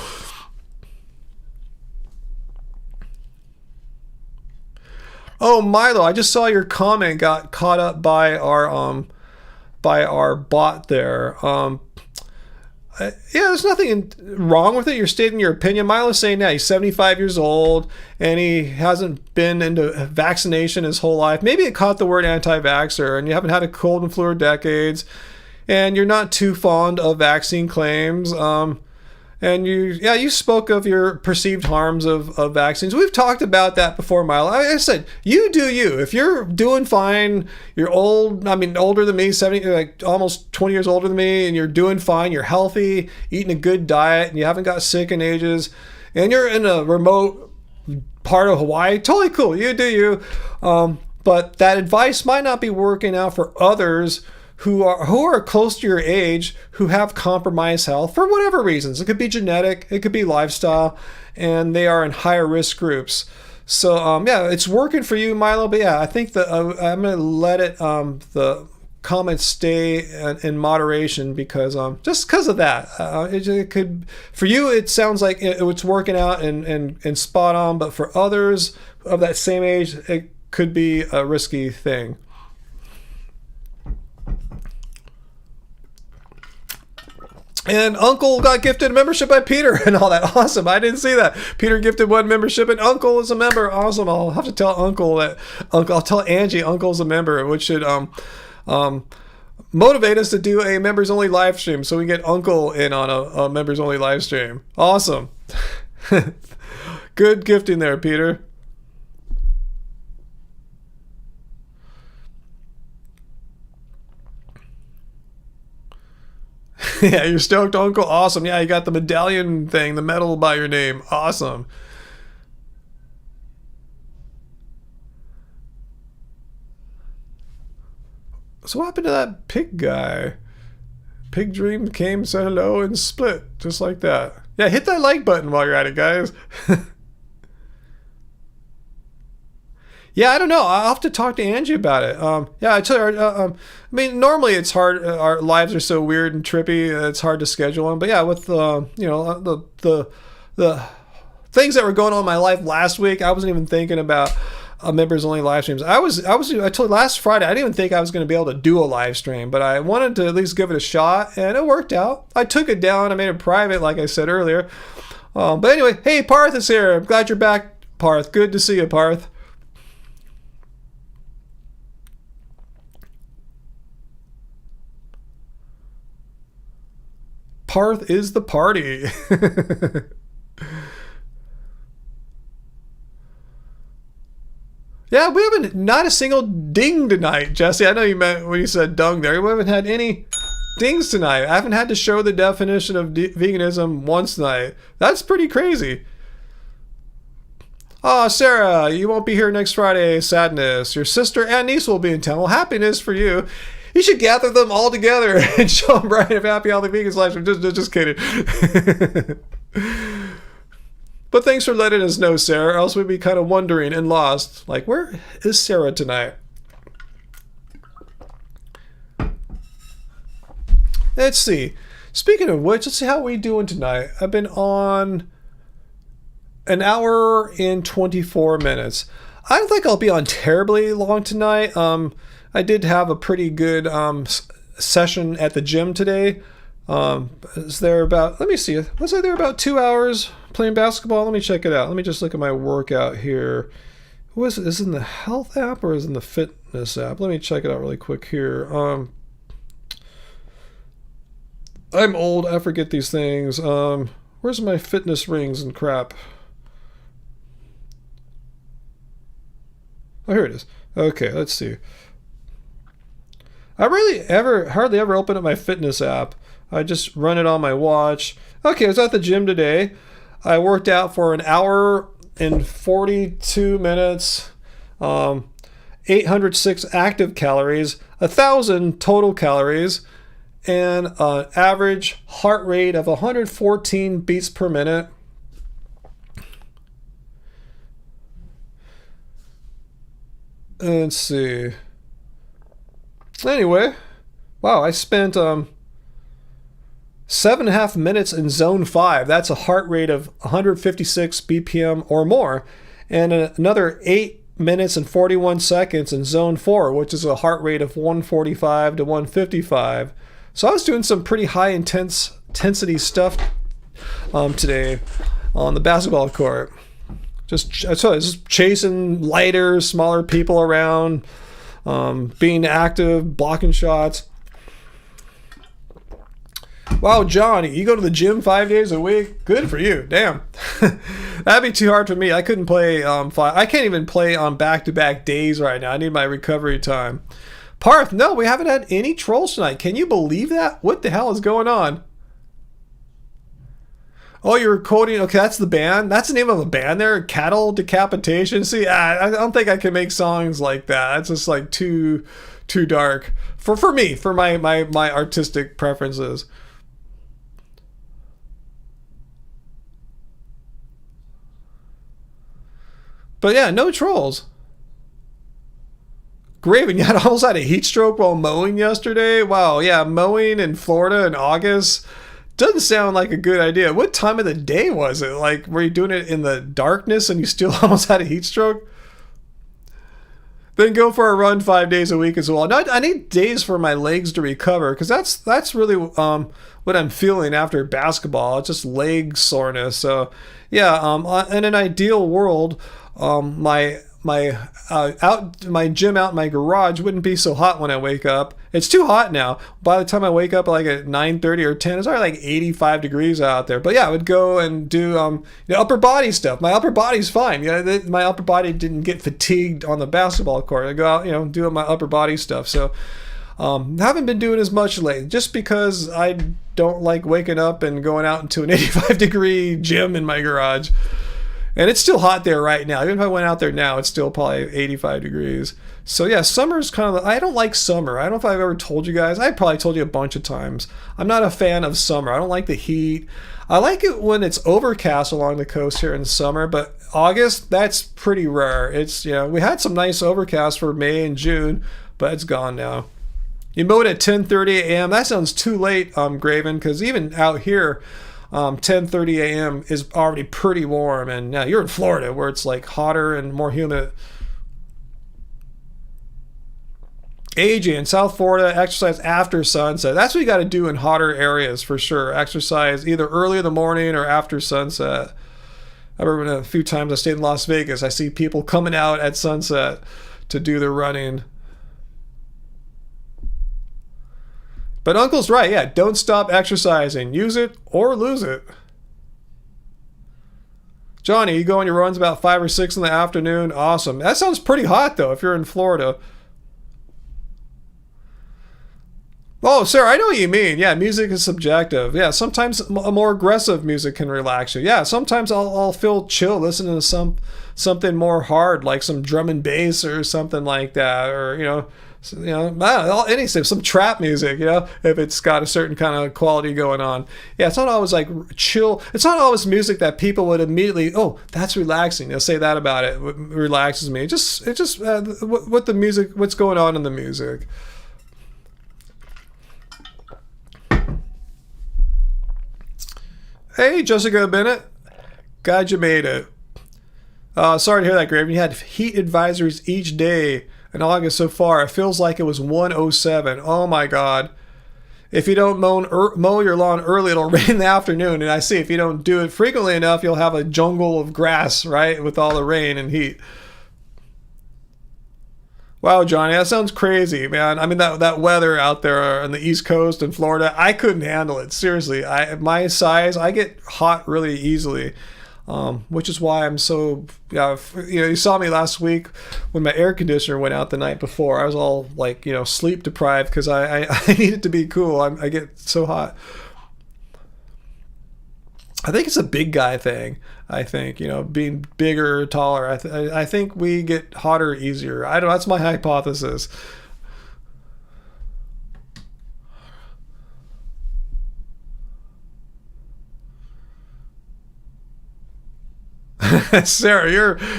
Speaker 1: Oh, Milo, I just saw your comment got caught up by our bot there. Yeah, there's nothing wrong with it. You're stating your opinion. Milo's saying that he's 75 years old and he hasn't been into vaccination his whole life. Maybe it caught the word anti-vaxxer, and you haven't had a cold and flu in decades, and you're not too fond of vaccine claims. And you spoke of your perceived harms of vaccines. We've talked about that before, Milo. I said, you do you. If you're doing fine, you're old, I mean, older than me, 70, like almost 20 years older than me, and you're doing fine, you're healthy, eating a good diet, and you haven't got sick in ages, and you're in a remote part of Hawaii, totally cool. You do you. But that advice might not be working out for others who are close to your age, who have compromised health for whatever reasons. It could be genetic, it could be lifestyle, and they are in higher risk groups. So yeah, it's working for you, Milo. But yeah, I think that I'm gonna let it the comments stay in moderation, because just because of that, it could, for you it sounds like it's working out and spot on, but for others of that same age, it could be a risky thing. And Uncle got gifted a membership by Peter and all that. Awesome. I didn't see that. Peter gifted one membership and Uncle is a member. Awesome. I'll have to tell Uncle that. I'll tell Angie Uncle's a member, which should motivate us to do a members only live stream so we get Uncle in on a members only live stream. Awesome. Good gifting there, Peter. Yeah, you're stoked, Uncle. Awesome. Yeah, you got the medallion thing, the medal by your name. Awesome. So what happened to that pig guy? Pig Dream came, said hello, and split. Just like that. Yeah, hit that like button while you're at it, guys. Yeah, I don't know. I'll have to talk to Angie about it. Yeah, I tell her. I mean, normally it's hard. Our lives are so weird and trippy. It's hard to schedule them. But yeah, with the things that were going on in my life last week, I wasn't even thinking about members only live streams. I told last Friday I didn't even think I was going to be able to do a live stream, but I wanted to at least give it a shot, and it worked out. I took it down. I made it private, like I said earlier. But anyway, hey, Parth is here. I'm glad you're back, Parth. Good to see you, Parth. Parth is the party. Yeah, we haven't, not a single ding tonight, Jesse. I know you meant when you said dung there. We haven't had any dings tonight. I haven't had to show the definition of veganism once tonight. That's pretty crazy. Oh, Sarah, you won't be here next Friday. Sadness. Your sister and niece will be in town. Well, happiness for you. You should gather them all together and show them Brian of Happy Healthy Vegans live stream. Just kidding. But thanks for letting us know, Sarah. Else we'd be kind of wondering and lost. Like, where is Sarah tonight? Let's see. Speaking of which, let's see how we doing tonight. I've been on an hour and 24 minutes. I don't think I'll be on terribly long tonight. I did have a pretty good session at the gym today. Was there about, let me see, was I there about 2 hours playing basketball? Let me check it out. Let me just look at my workout here. Is it in the health app or is it in the fitness app? Let me check it out really quick here. I'm old, I forget these things. Where's my fitness rings and crap? Oh, here it is. Okay, let's see. I hardly ever open up my fitness app. I just run it on my watch. Okay, I was at the gym today. I worked out for an hour in 42 minutes, 806 active calories, 1,000 total calories, and an average heart rate of 114 beats per minute. Let's see. Anyway, wow, I spent 7.5 minutes in zone 5. That's a heart rate of 156 BPM or more. And another 8 minutes and 41 seconds in zone 4, which is a heart rate of 145 to 155. So I was doing some pretty high intensity stuff today on the basketball court. Just chasing lighter, smaller people around, being active, blocking shots. Wow, John, you go to the gym 5 days a week? Good for you. Damn. That'd be too hard for me. I couldn't play I can't even play on back-to-back days right now. I need my recovery time. Parth, no, we haven't had any trolls tonight. Can you believe that? What the hell is going on? Oh, you're quoting, okay, that's the band. That's the name of a band there, Cattle Decapitation. See, I don't think I can make songs like that. That's just like too dark for me, for my artistic preferences. But yeah, no trolls. Graven, you almost had a heat stroke while mowing yesterday. Wow, yeah, mowing in Florida in August doesn't sound like a good idea. What time of the day was it? Like, were you doing it in the darkness and you still almost had a heat stroke? Then go for a run 5 days a week as well. No, I need days for my legs to recover, because that's really what I'm feeling after basketball. It's just leg soreness. So yeah, in an ideal world, my gym out in my garage wouldn't be so hot when I wake up. It's too hot now. By the time I wake up like at 9:30 or 10, it's already like 85 degrees out there. But yeah, I would go and do upper body stuff. My upper body's fine. Yeah, my upper body didn't get fatigued on the basketball court. I go out, do my upper body stuff. So haven't been doing as much lately, just because I don't like waking up and going out into an 85 degree gym in my garage. And it's still hot there right now. Even if I went out there now, it's still probably 85 degrees. So yeah, summer's kind of, I don't like summer. I don't know if I've ever told you guys. I probably told you a bunch of times. I'm not a fan of summer. I don't like the heat. I like it when it's overcast along the coast here in the summer, but August, that's pretty rare. It's, we had some nice overcast for May and June, but it's gone now. You mowed at 10:30 a.m. That sounds too late, Graven, because even out here, 10:30 a.m. is already pretty warm, and now you're in Florida where it's like hotter and more humid. AJ in South Florida, exercise after sunset. That's what you got to do in hotter areas for sure. Exercise either early in the morning or after sunset. I remember a few times I stayed in Las Vegas, I see people coming out at sunset to do their running. But Uncle's right, yeah, don't stop exercising. Use it or lose it. Johnny, you go on your runs about 5 or 6 in the afternoon. Awesome. That sounds pretty hot, though, if you're in Florida. Oh, sir, I know what you mean. Yeah, music is subjective. Yeah, sometimes a more aggressive music can relax you. Yeah, sometimes I'll feel chill listening to something more hard, like some drum and bass or something like that, or some trap music, if it's got a certain kind of quality going on. Yeah, it's not always like chill. It's not always music that people would immediately, oh, that's relaxing. They'll say that about it. It relaxes me. It just what the music, what's going on in the music. Hey, Jessica Bennett. Glad you made it. Sorry to hear that, Graven. You had heat advisories each day in August so far. It feels like it was 107. Oh my God. If you don't mow your lawn early, it'll rain in the afternoon. And I see if you don't do it frequently enough, you'll have a jungle of grass, right? With all the rain and heat. Wow, Johnny, that sounds crazy, man. I mean, that weather out there on the East Coast in Florida, I couldn't handle it. Seriously, my size, I get hot really easily, which is why I'm so, you saw me last week when my air conditioner went out the night before. I was all like, sleep deprived because I needed to be cool. I get so hot. I think it's a big guy thing. I think, being bigger, taller. I think we get hotter easier. I don't. That's my hypothesis. Sarah,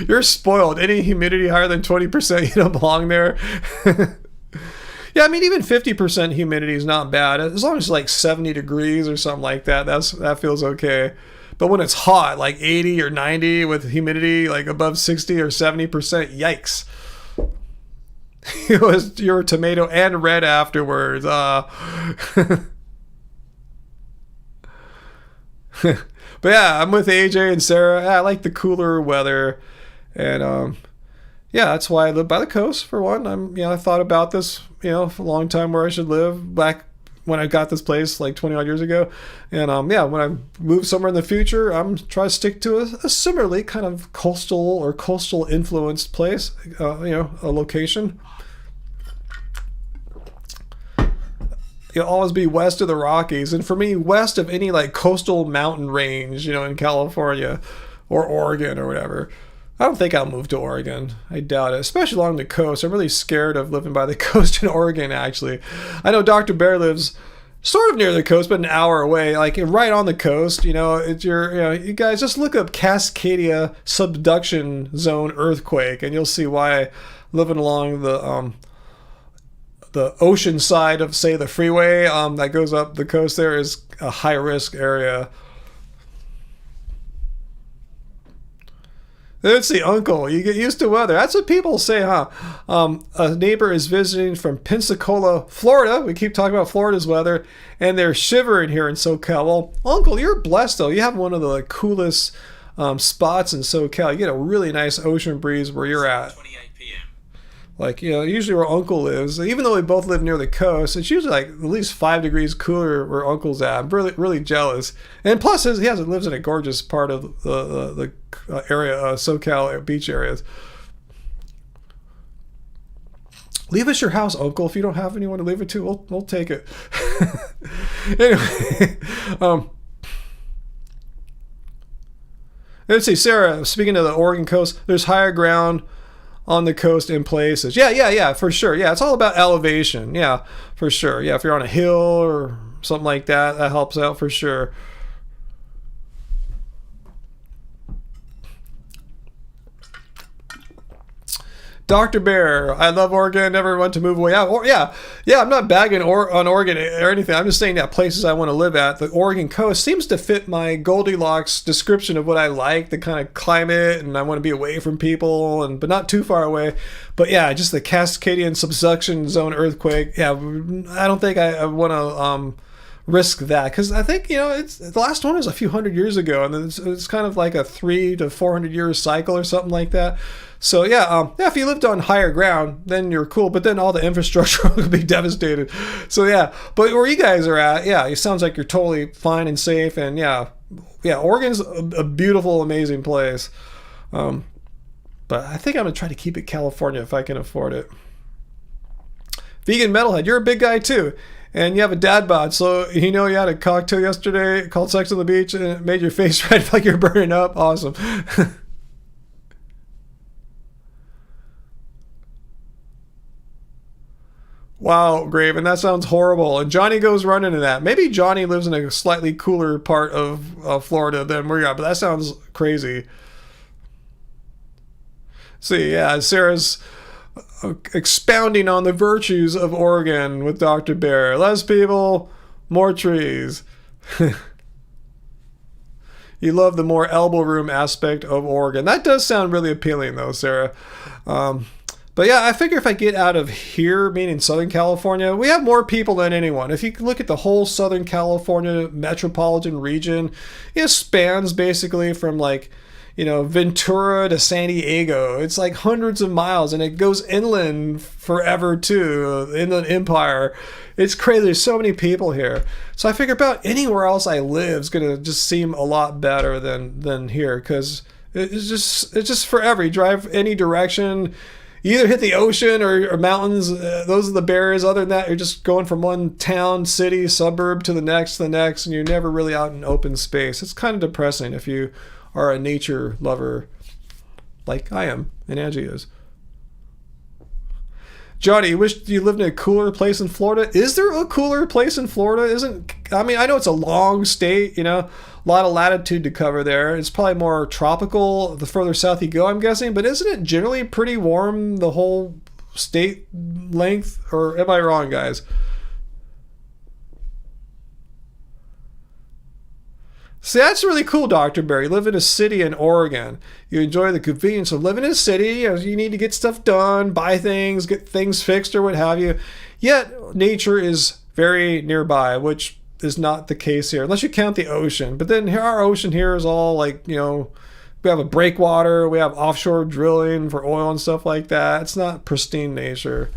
Speaker 1: you're spoiled. Any humidity higher than 20%, you don't belong there. Yeah, I mean, even 50% humidity is not bad. As long as it's like 70 degrees or something like that, that feels okay. But when it's hot, like 80 or 90 with humidity like above 60 or 70%, yikes. It was your tomato and red afterwards. But yeah, I'm with AJ and Sarah. I like the cooler weather, and yeah, that's why I live by the coast for one. I thought about this, for a long time where I should live back when I got this place like 20 odd years ago, and yeah, when I move somewhere in the future, I'm trying to stick to a similarly kind of coastal influenced place, a location. You'll always be west of the Rockies, and for me, west of any like coastal mountain range, in California or Oregon or whatever. I don't think I'll move to Oregon. I doubt it, especially along the coast. I'm really scared of living by the coast in Oregon, actually. I know Dr. Bear lives sort of near the coast, but an hour away, like right on the coast. You guys just look up Cascadia subduction zone earthquake, and you'll see why living along the ocean side of, say, the freeway that goes up the coast there is a high risk area. Let's see, uncle, you get used to weather. That's what people say, huh? A neighbor is visiting from Pensacola, Florida. We keep talking about Florida's weather, and they're shivering here in SoCal. Well, uncle, you're blessed, though. You have one of the coolest spots in SoCal. You get a really nice ocean breeze where you're at. Like, usually where Uncle lives, even though we both live near the coast, it's usually like at least 5 degrees cooler where Uncle's at. I'm really, really jealous. And plus, he lives in a gorgeous part of the area, SoCal beach areas. Leave us your house, Uncle. If you don't have anyone to leave it to, we'll take it. Anyway, let's see, Sarah, speaking of the Oregon coast, there's higher ground on the coast in places. Yeah, for sure. Yeah, it's all about elevation. Yeah, for sure. Yeah, if you're on a hill or something like that, that helps out for sure. Dr. Bear, I love Oregon. Never want to move away out. Yeah, I'm not bagging on Oregon or anything. I'm just saying that places I want to live at. The Oregon coast seems to fit my Goldilocks description of what I like, the kind of climate, and I want to be away from people, but not too far away. But yeah, just the Cascadian subduction zone earthquake. Yeah, I don't think I want to risk that, because I think it's the last one was a few hundred years ago, and it's kind of like a 300 to 400 year cycle or something like that. So yeah, if you lived on higher ground, then you're cool, but then all the infrastructure will be devastated. So yeah, but where you guys are at, yeah, it sounds like you're totally fine and safe, and yeah, Oregon's a beautiful, amazing place. But I think I'm gonna try to keep it California if I can afford it. Vegan Metalhead, you're a big guy too, and you have a dad bod, so you had a cocktail yesterday called Sex on the Beach, and it made your face red like you're burning up. Awesome. Wow, Graven, that sounds horrible. And Johnny goes running to that. Maybe Johnny lives in a slightly cooler part of Florida than where you're at, but that sounds crazy. See, yeah, Sarah's expounding on the virtues of Oregon with Dr. Bear. Less people, more trees. You love the more elbow room aspect of Oregon. That does sound really appealing, though, Sarah. But yeah, I figure if I get out of here, meaning Southern California, we have more people than anyone. If you look at the whole Southern California metropolitan region, it spans basically from Ventura to San Diego. It's like hundreds of miles, and it goes inland forever too, Inland Empire. It's crazy. There's so many people here. So I figure about anywhere else I live is going to just seem a lot better than here, because it's just forever. You drive any direction, you either hit the ocean or mountains. Those are the barriers. Other than that, you're just going from one town, city, suburb to the next, and you're never really out in open space. It's kind of depressing if you are a nature lover like I am and Angie is. Johnny, you wish you lived in a cooler place in Florida. Is there a cooler place in Florida? I know it's a long state, a lot of latitude to cover there. It's probably more tropical the further south you go, I'm guessing. But isn't it generally pretty warm the whole state length? Or am I wrong, guys? See, that's really cool, Dr. Barry. You live in a city in Oregon. You enjoy the convenience of living in a city. You need to get stuff done, buy things, get things fixed or what have you. Yet, nature is very nearby, which is not the case here, unless you count the ocean. But then our ocean here is all like, we have a breakwater, we have offshore drilling for oil and stuff like that. It's not pristine nature.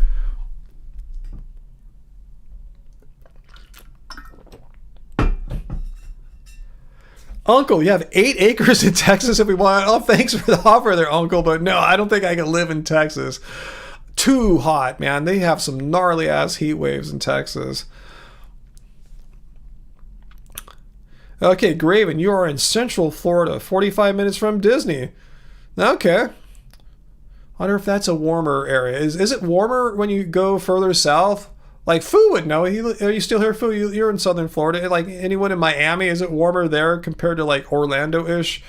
Speaker 1: Uncle, you have 8 acres in Texas if we want. Oh, thanks for the offer there, Uncle. But no, I don't think I can live in Texas. Too hot, man. They have some gnarly ass heat waves in Texas. Okay, Graven, you are in Central Florida, 45 minutes from Disney. Okay. I wonder if that's a warmer area. Is it warmer when you go further south? Like Fu would know. Are you still here, Fu? You're in Southern Florida. Like anyone in Miami, is it warmer there compared to like Orlando-ish?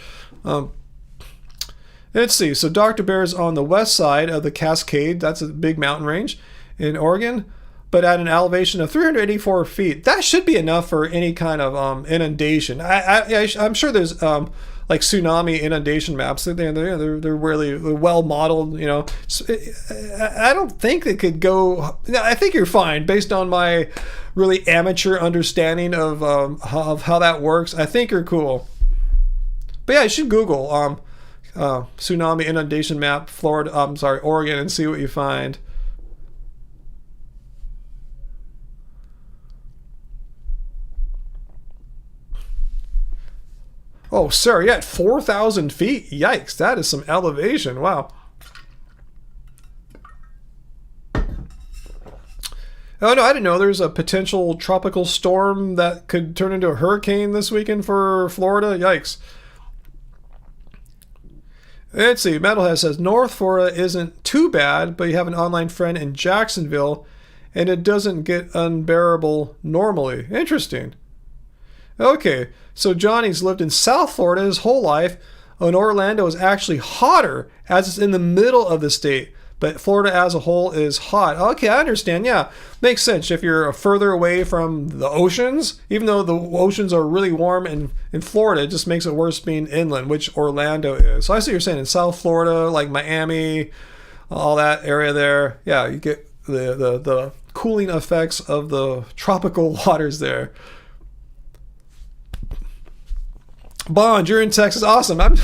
Speaker 1: Let's see. So Dr. Bear is on the west side of the Cascade. That's a big mountain range in Oregon, but at an elevation of 384 feet. That should be enough for any kind of inundation. I'm sure there's like tsunami inundation maps. They're really well modeled. I don't think they could go. I think you're fine based on my really amateur understanding of how that works. I think you're cool. But yeah, you should Google tsunami inundation map Oregon and see what you find. Oh, sir, yeah, at 4,000 feet. Yikes, that is some elevation. Wow. Oh, no, I didn't know there's a potential tropical storm that could turn into a hurricane this weekend for Florida. Yikes. Let's see. Metalhead says, North Florida isn't too bad, but you have an online friend in Jacksonville, and it doesn't get unbearable normally. Interesting. Okay, so Johnny's lived in South Florida his whole life, and Orlando is actually hotter as it's in the middle of the state, but Florida as a whole is hot. Okay, I understand. Yeah, makes sense. If you're further away from the oceans, even though the oceans are really warm in Florida, it just makes it worse being inland, which Orlando is. So I see what you're saying in South Florida, like Miami, all that area there. Yeah, you get the cooling effects of the tropical waters there. Bond, you're in Texas. Awesome. I'm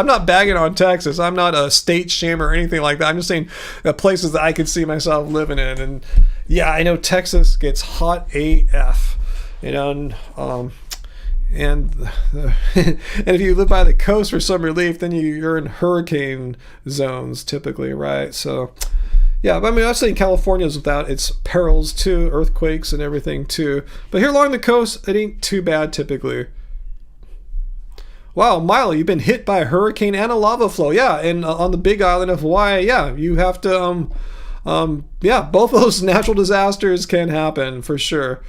Speaker 1: not bagging on Texas. I'm not a state shamer or anything like that. I'm just saying places that I could see myself living in. And yeah, I know Texas gets hot AF. And if you live by the coast for some relief, then you're in hurricane zones typically, right? So yeah, but I'm saying California is without its perils too, earthquakes and everything too. But here along the coast, it ain't too bad typically. Wow, Milo, you've been hit by a hurricane and a lava flow. Yeah, and on the big island of Hawaii, yeah, you have to, both of those natural disasters can happen for sure.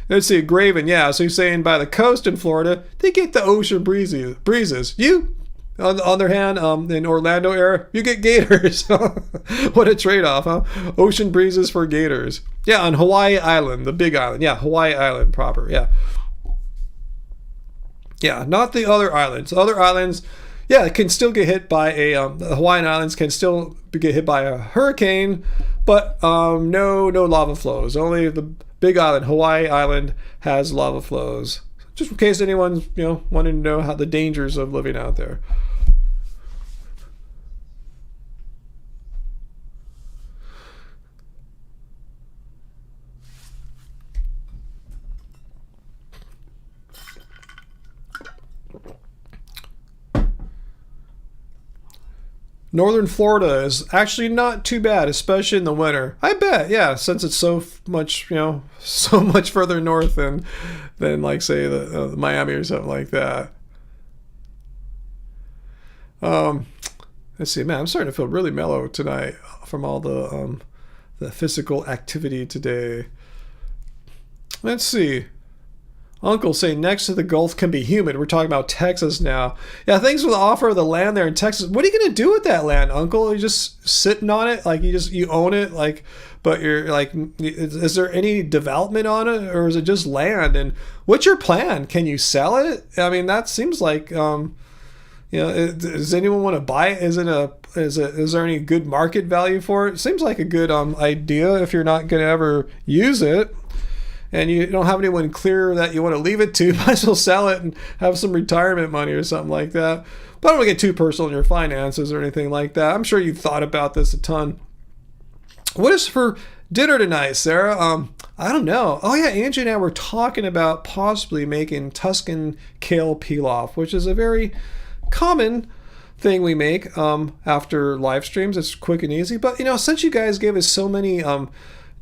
Speaker 1: Let's see, Graven, yeah, so you're saying by the coast in Florida, they get the ocean breezes. You, on the other hand, in Orlando area, you get gators. What a trade-off, huh? Ocean breezes for gators. Yeah, on Hawaii Island, the big island. Yeah, Hawaii Island proper, yeah. Yeah, not the other islands. Other islands, yeah, can still get hit by the Hawaiian Islands can still get hit by a hurricane, but no lava flows. Only the big island, Hawaii Island, has lava flows. Just in case anyone's, wanting to know how the dangers of living out there. Northern Florida is actually not too bad, especially in the winter. I bet, yeah, since it's so much, so much further north than like, say, the Miami or something like that. Let's see, man, I'm starting to feel really mellow tonight from all the physical activity today. Let's see. Uncle saying next to the Gulf can be humid. We're talking about Texas now. Yeah, thanks for the offer of the land there in Texas. What are you gonna do with that land, Uncle? Are you just sitting on it? Like you own it? Like, but you're like, is there any development on it, or is it just land? And what's your plan? Can you sell it? I mean, that seems like, does anyone want to buy it? Is there any good market value for it? Seems like a good idea if you're not gonna ever use it. And you don't have anyone clear that you want to leave it to, might as well sell it and have some retirement money or something like that. But I don't want to get too personal in your finances or anything like that. I'm sure you've thought about this a ton. What is for dinner tonight, Sarah? I don't know. Oh yeah, Angie and I were talking about possibly making Tuscan kale pilaf, which is a very common thing we make after live streams. It's quick and easy. But since you guys gave us so many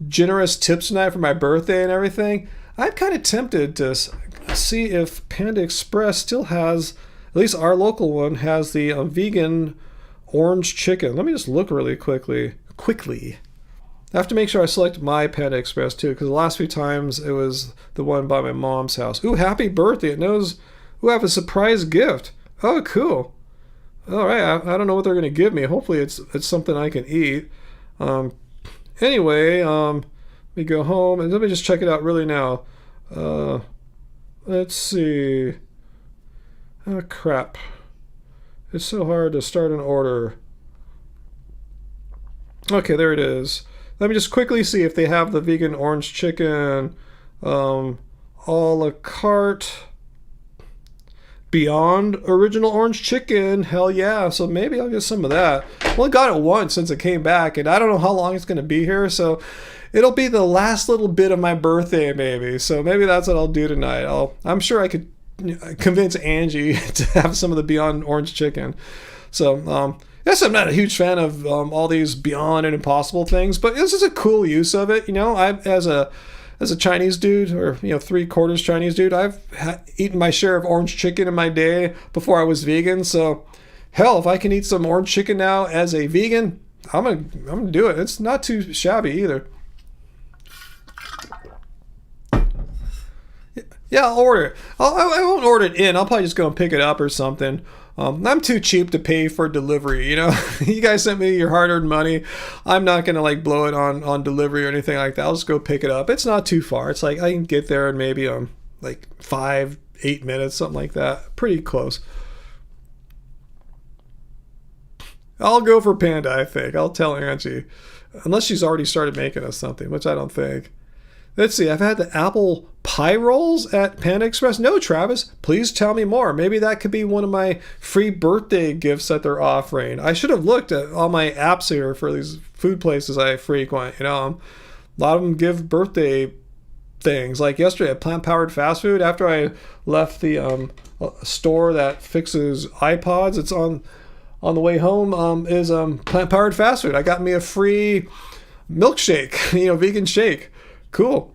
Speaker 1: generous tips tonight for my birthday and everything, I'm kind of tempted to see if Panda Express still has, at least our local one, has the vegan orange chicken. Let me just look really quickly. I have to make sure I select my Panda Express too, because the last few times it was the one by my mom's house. Ooh, happy birthday. It knows, ooh, I have a surprise gift. Oh, cool. All right, I don't know what they're going to give me. Hopefully it's something I can eat. Anyway, let me go home and let me just check it out really now. Let's see. Oh, crap. It's so hard to start an order. Okay, there it is. Let me just quickly see if they have the vegan orange chicken, a la carte. Beyond original orange chicken, hell yeah. So maybe I'll get some of that. Well, I got it once since it came back, and I don't know how long it's going to be here, so it'll be the last little bit of my birthday maybe. So maybe that's what I'll do tonight. I'm sure I could convince Angie to have some of the Beyond orange chicken. So yes, I'm not a huge fan of all these Beyond and Impossible things, but this is a cool use of it. As a Chinese dude, or 3/4 Chinese dude, I've eaten my share of orange chicken in my day before I was vegan. So, hell, if I can eat some orange chicken now as a vegan, I'm gonna do it. It's not too shabby either. Yeah, I'll order it. I won't order it in. I'll probably just go and pick it up or something. I'm too cheap to pay for delivery, You guys sent me your hard-earned money. I'm not going to blow it on delivery or anything like that. I'll just go pick it up. It's not too far. It's like I can get there in maybe 5-8 minutes, something like that. Pretty close. I'll go for Panda, I think. I'll tell Angie. Unless she's already started making us something, which I don't think. Let's see, I've had the apple pie rolls at Panda Express. No, Travis, please tell me more. Maybe that could be one of my free birthday gifts that they're offering. I should have looked at all my apps here for these food places I frequent. A lot of them give birthday things. Like yesterday at Plant Powered Fast Food, after I left the store that fixes iPods, it's on the way home, is Plant Powered Fast Food. I got me a free milkshake, vegan shake. Cool.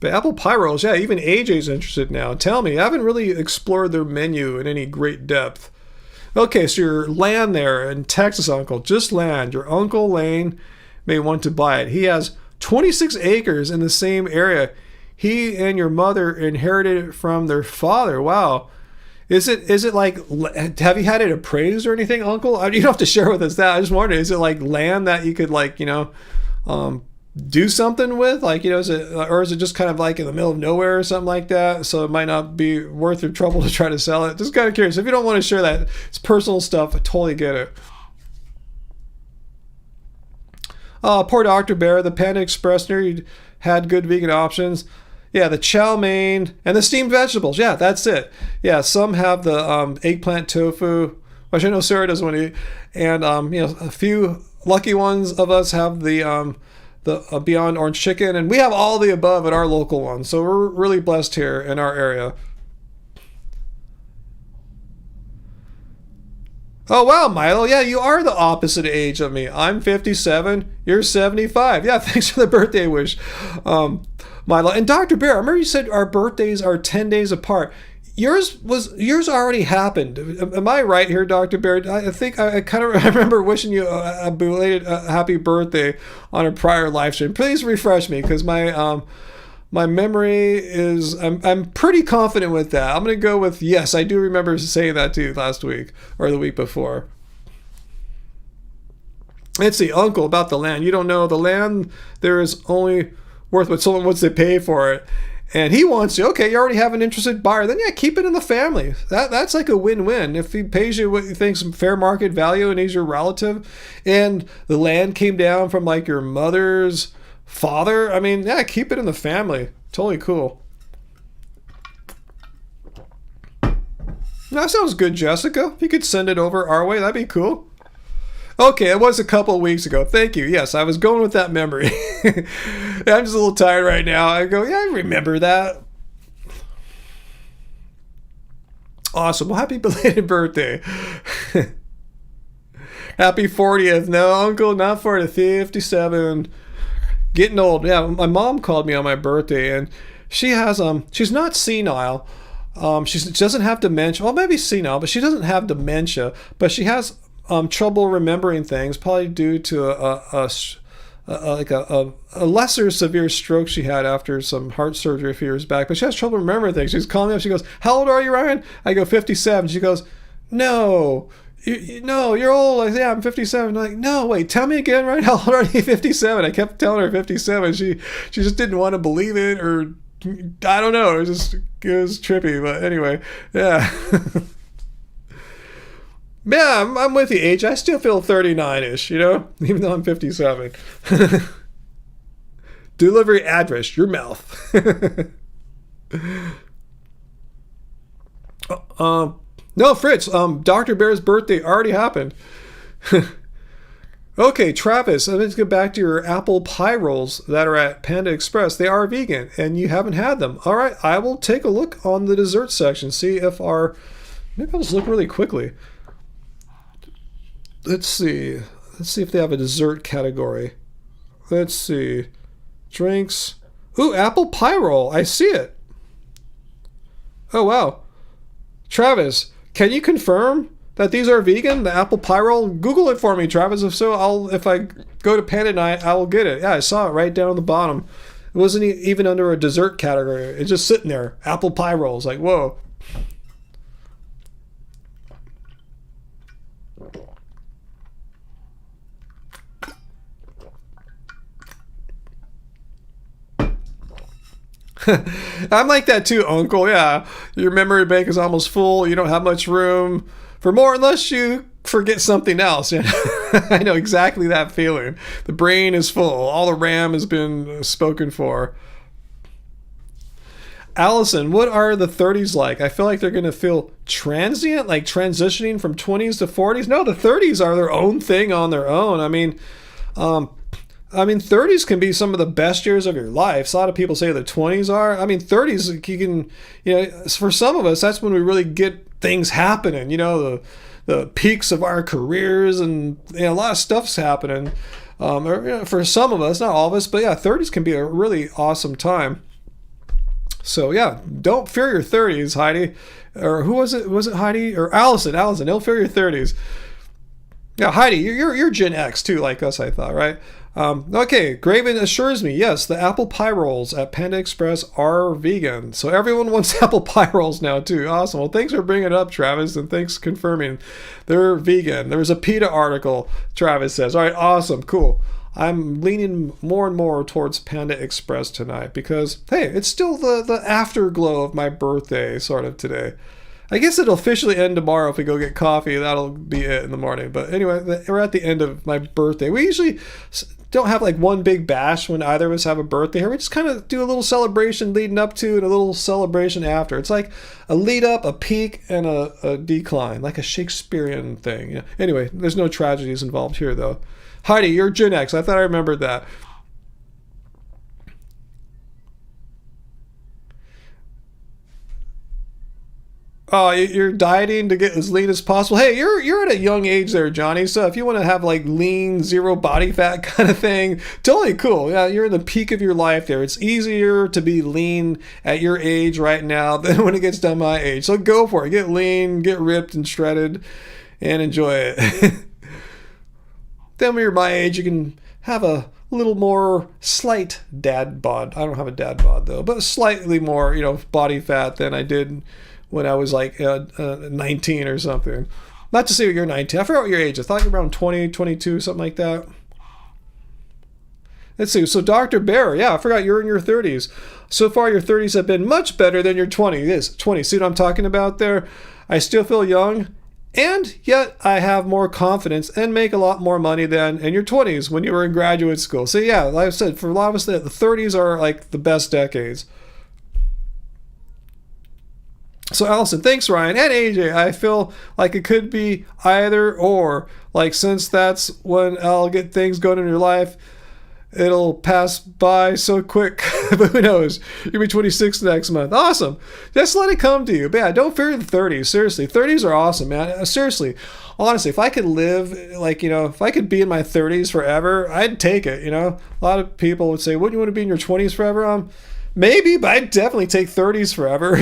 Speaker 1: But apple pie rolls, yeah, even AJ's interested now. Tell me, I haven't really explored their menu in any great depth. Okay, so your land there in Texas, Uncle, just land. Your Uncle Lane may want to buy it. He has 26 acres in the same area. He and your mother inherited it from their father. Wow. Is it like, have you had it appraised or anything, Uncle? You don't have to share with us that. I just wondered, is it like land that you could do something with? Is it just kind of like in the middle of nowhere or something like that? So it might not be worth your trouble to try to sell it. Just kind of curious. If you don't want to share that, it's personal stuff. I totally get it. Poor Dr. Bear, the Panda Express near you had good vegan options. Yeah, the chow mein and the steamed vegetables. Yeah, that's it. Yeah, some have the eggplant tofu, which I know Sarah doesn't want to eat. And, a few lucky ones of us have the Beyond Orange Chicken. And we have all the above at our local one. So we're really blessed here in our area. Oh, wow, Milo. Yeah, you are the opposite age of me. I'm 57. You're 75. Yeah, thanks for the birthday wish, Milo. And Dr. Bear, I remember you said our birthdays are 10 days apart. Yours already happened. Am I right here, Dr. Bear? I think I kind of remember wishing you a belated happy birthday on a prior live stream. Please refresh me, because my memory is, I'm pretty confident with that. I'm going to go with yes, I do remember saying that to you last week or the week before. Let's see, Uncle, about the land. You don't know the land, there is only worth what someone wants to pay for it. And he wants you, okay, you already have an interested buyer, then yeah, keep it in the family. That's like a win-win. If he pays you what you think's fair market value and he's your relative, and the land came down from like your mother's father, I mean, yeah, keep it in the family. Totally cool. That sounds good, Jessica. If you could send it over our way, that'd be cool. Okay, it was a couple of weeks ago. Thank you. Yes, I was going with that memory. I'm just a little tired right now. I go, yeah, I remember that. Awesome. Well, happy belated birthday. Happy 40th. No, Uncle, not 40th. 57. Getting old. Yeah, my mom called me on my birthday, and she has she's not senile. She doesn't have dementia. Well, maybe senile, but she doesn't have dementia. But she has trouble remembering things, probably due to a lesser severe stroke she had after some heart surgery a few years back. But she has trouble remembering things. She's calling me up. She goes, "How old are you, Ryan?" I go, 57. She goes, "No. No, you're old." I say, "Yeah, I'm 57. I'm like, "No, wait, tell me again, right? How old are you?" 57. I kept telling her 57. She just didn't want to believe it, or I don't know. It was trippy. But anyway, yeah. Yeah, I'm with you, age. I still feel 39-ish, even though I'm 57. Delivery address, your mouth. No, Fritz, Dr. Bear's birthday already happened. Okay, Travis, let's get back to your apple pie rolls that are at Panda Express. They are vegan, and you haven't had them. All right, I will take a look on the dessert section, see if maybe I'll just look really quickly. Let's see if they have a dessert category. Let's see. Drinks. Ooh, apple pie roll. I see it. Oh, wow. Travis, can you confirm that these are vegan, the apple pie roll? Google it for me, Travis. If so, if I go to Panda Night, I will get it. Yeah, I saw it right down on the bottom. It wasn't even under a dessert category. It's just sitting there. Apple pie rolls. Like, whoa. I'm like that too, Uncle. Yeah, your memory bank is almost full. You don't have much room for more unless you forget something else. I know exactly that feeling. The brain is full. All the RAM has been spoken for. Allison, what are the 30s like? I feel like they're going to feel transient, like transitioning from 20s to 40s. No, the 30s are their own thing on their own. I mean, 30s can be some of the best years of your life. So a lot of people say the 20s are. I mean, 30s, you can, for some of us, that's when we really get things happening. The peaks of our careers, and a lot of stuff's happening. For some of us, not all of us, but yeah, 30s can be a really awesome time. So yeah, don't fear your 30s, Heidi. Or who was it? Was it Heidi or Allison? Allison, don't fear your 30s. Yeah, Heidi, you're Gen X too, like us, I thought, right? Okay, Graven assures me, yes, the apple pie rolls at Panda Express are vegan. So everyone wants apple pie rolls now too. Awesome. Well, thanks for bringing it up, Travis, and thanks for confirming they're vegan. There was a PETA article, Travis says. All right, awesome, cool. I'm leaning more and more towards Panda Express tonight because, hey, it's still the afterglow of my birthday sort of today. I guess it'll officially end tomorrow if we go get coffee. That'll be it in the morning. But anyway, we're at the end of my birthday. We usually don't have like one big bash when either of us have a birthday here. We just kind of do a little celebration leading up to and a little celebration after. It's like a lead up, a peak, and a decline, like a Shakespearean thing. Anyway, there's no tragedies involved here, though. Heidi, you're Gen X. I thought I remembered that. You're dieting to get as lean as possible. Hey, you're at a young age there, Johnny. So if you want to have like lean, zero body fat kind of thing, totally cool. Yeah, you're in the peak of your life there. It's easier to be lean at your age right now than when it gets to my age. So go for it. Get lean, get ripped and shredded, and enjoy it. Then when you're my age, you can have a little more slight dad bod. I don't have a dad bod though, but slightly more, body fat than I did when I was like 19 or something. Not to say you're 19. I forgot what your age is. I thought you were around 20, 22, something like that. Let's see. So Dr. Bear, yeah, I forgot you're in your 30s. So far, your 30s have been much better than your 20s. 20. See what I'm talking about there? I still feel young, and yet I have more confidence and make a lot more money than in your 20s when you were in graduate school. So yeah, like I said, for a lot of us, the 30s are like the best decades. So Allison, thanks Ryan and AJ. I feel like it could be either or. Like since that's when I'll get things going in your life, it'll pass by so quick. But who knows? You'll be 26 next month. Awesome. Just let it come to you. But yeah, don't fear the 30s. Seriously, 30s are awesome, man. Seriously, honestly, if I could live if I could be in my 30s forever, I'd take it. A lot of people would say, wouldn't you want to be in your 20s forever? Maybe, but I'd definitely take 30s forever,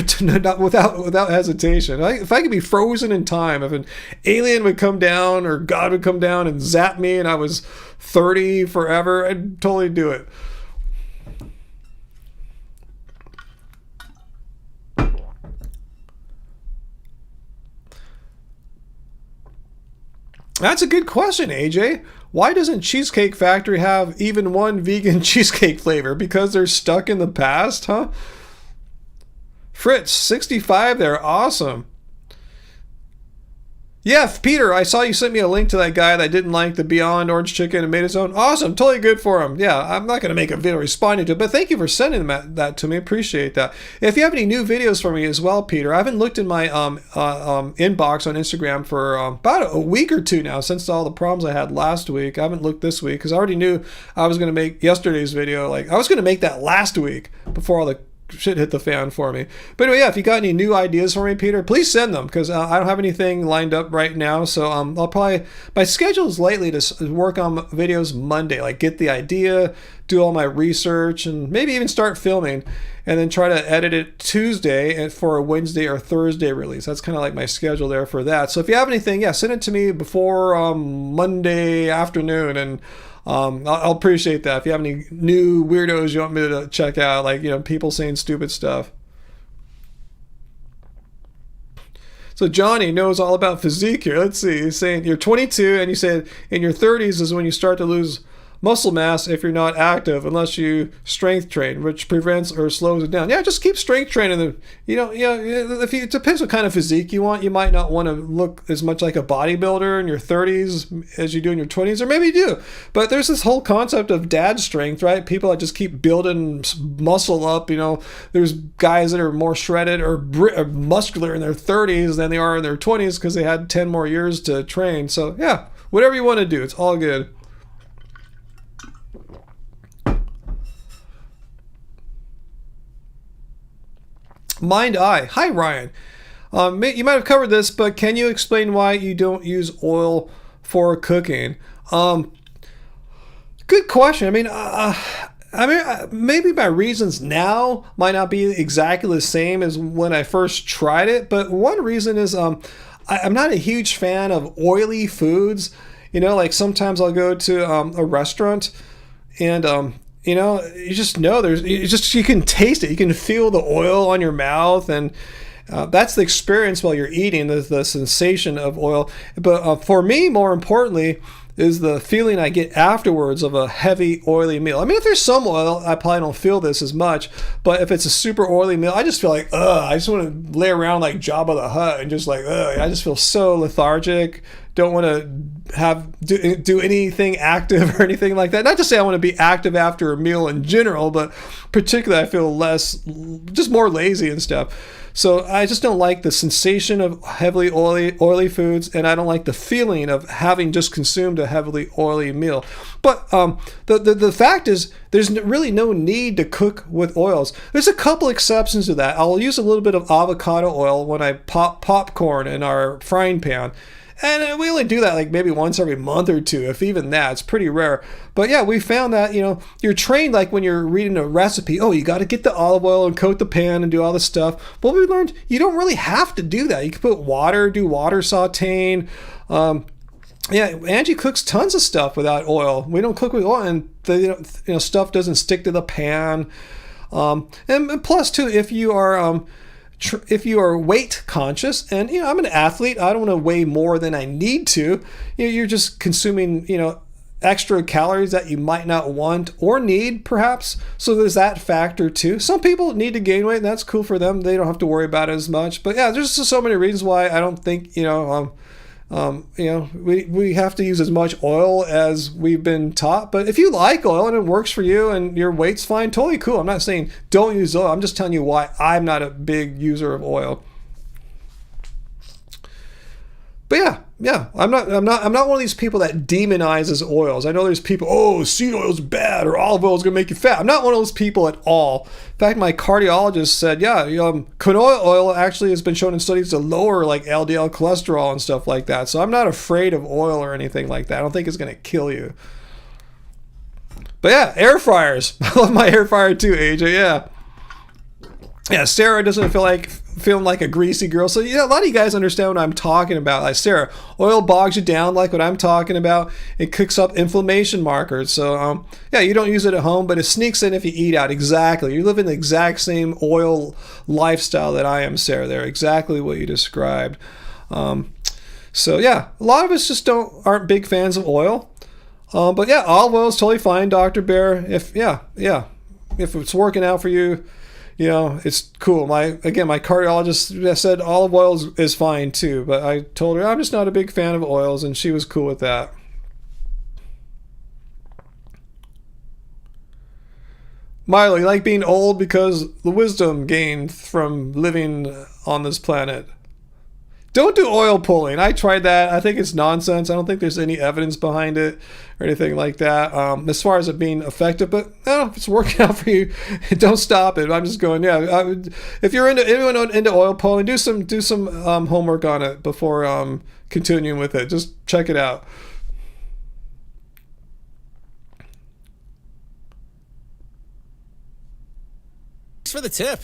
Speaker 1: without hesitation. If I could be frozen in time, if an alien would come down or God would come down and zap me and I was 30 forever, I'd totally do it. That's a good question, AJ. Why doesn't Cheesecake Factory have even one vegan cheesecake flavor? Because they're stuck in the past, huh? Fritz, 65 there. Awesome. Yeah, Peter, I saw you sent me a link to that guy that didn't like the Beyond Orange Chicken and made his own. Awesome. Totally good for him. Yeah, I'm not going to make a video responding to it, but thank you for sending that to me. Appreciate that. If you have any new videos for me as well, Peter, I haven't looked in my inbox on Instagram for about a week or two now since all the problems I had last week. I haven't looked this week because I already knew I was going to make yesterday's video. I was going to make that last week before all the shit hit the fan for me. But anyway, yeah, if you got any new ideas for me, Peter, please send them because I don't have anything lined up right now. So I'll probably, my schedule is lately to work on videos Monday, get the idea, do all my research, and maybe even start filming, and then try to edit it Tuesday for a Wednesday or Thursday release. That's kind of like my schedule there for that. So if you have anything, yeah, send it to me before Monday afternoon, and I'll appreciate that. If you have any new weirdos you want me to check out, people saying stupid stuff. So Johnny knows all about physique here. Let's see. He's saying you're 22 and you said in your 30s is when you start to lose muscle mass if you're not active, unless you strength train, which prevents or slows it down. Yeah, just keep strength training. It depends what kind of physique you want. You might not want to look as much like a bodybuilder in your 30s as you do in your 20s, or maybe you do. But there's this whole concept of dad strength, right? People that just keep building muscle up. There's guys that are more shredded or muscular in their 30s than they are in their 20s because they had 10 more years to train. So yeah, whatever you want to do, it's all good. Mind Eye. Hi, Ryan. You might have covered this, but can you explain why you don't use oil for cooking? Good question. Maybe my reasons now might not be exactly the same as when I first tried it, but one reason is I'm not a huge fan of oily foods. Sometimes I'll go to a restaurant and you just know you can taste it. You can feel the oil on your mouth, and that's the experience while you're eating, the sensation of oil. But for me, more importantly, is the feeling I get afterwards of a heavy, oily meal. If there's some oil, I probably don't feel this as much, but if it's a super oily meal, I just feel like, I just want to lay around like Jabba the Hutt and just I just feel so lethargic, don't want to do anything active or anything like that. Not to say I want to be active after a meal in general, but particularly I feel just more lazy and stuff. So I just don't like the sensation of heavily oily foods, and I don't like the feeling of having just consumed a heavily oily meal. But the fact is, there's really no need to cook with oils. There's a couple exceptions to that. I'll use a little bit of avocado oil when I pop popcorn in our frying pan. And we only do that like maybe once every month or two, if even that. It's pretty rare. But yeah, we found that, you're trained like when you're reading a recipe, you got to get the olive oil and coat the pan and do all this stuff. But we learned you don't really have to do that. You can put water, do water sauteing. Yeah, Angie cooks tons of stuff without oil. We don't cook with oil, and the stuff doesn't stick to the pan. And plus too, if you are weight conscious, and I'm an athlete, I don't want to weigh more than I need to. You're just consuming extra calories that you might not want or need, perhaps. So there's that factor too. Some people need to gain weight, and that's cool for them. They don't have to worry about it as much. But yeah, there's just so many reasons why I don't think we have to use as much oil as we've been taught. But if you like oil and it works for you and your weight's fine, totally cool. I'm not saying don't use oil. I'm just telling you why I'm not a big user of oil. But yeah, I'm not one of these people that demonizes oils. I know there's people, seed oil's bad or olive oil's gonna make you fat. I'm not one of those people at all. In fact, my cardiologist said, canola oil actually has been shown in studies to lower like LDL cholesterol and stuff like that. So I'm not afraid of oil or anything like that. I don't think it's gonna kill you. But yeah, air fryers. I love my air fryer too, AJ. Yeah, Sarah doesn't feeling like a greasy girl. So a lot of you guys understand what I'm talking about. Like Sarah, oil bogs you down, like what I'm talking about. It cooks up inflammation markers. So you don't use it at home, but it sneaks in if you eat out. Exactly. You're living the exact same oil lifestyle that I am, Sarah. There, exactly what you described. So yeah, a lot of us just aren't big fans of oil. But yeah, olive oil is totally fine, Dr. Bear. If it's working out for you, it's cool. My cardiologist said olive oil is fine too, but I told her I'm just not a big fan of oils, and she was cool with that. Milo, you like being old because the wisdom gained from living on this planet. Don't do oil pulling. I tried that. I think it's nonsense. I don't think there's any evidence behind it or anything like that. As far as it being effective, but if it's working out for you, don't stop it. I'm just going, if you're anyone into oil pulling, do some homework on it before continuing with it. Just check it out.
Speaker 2: Thanks for the tip.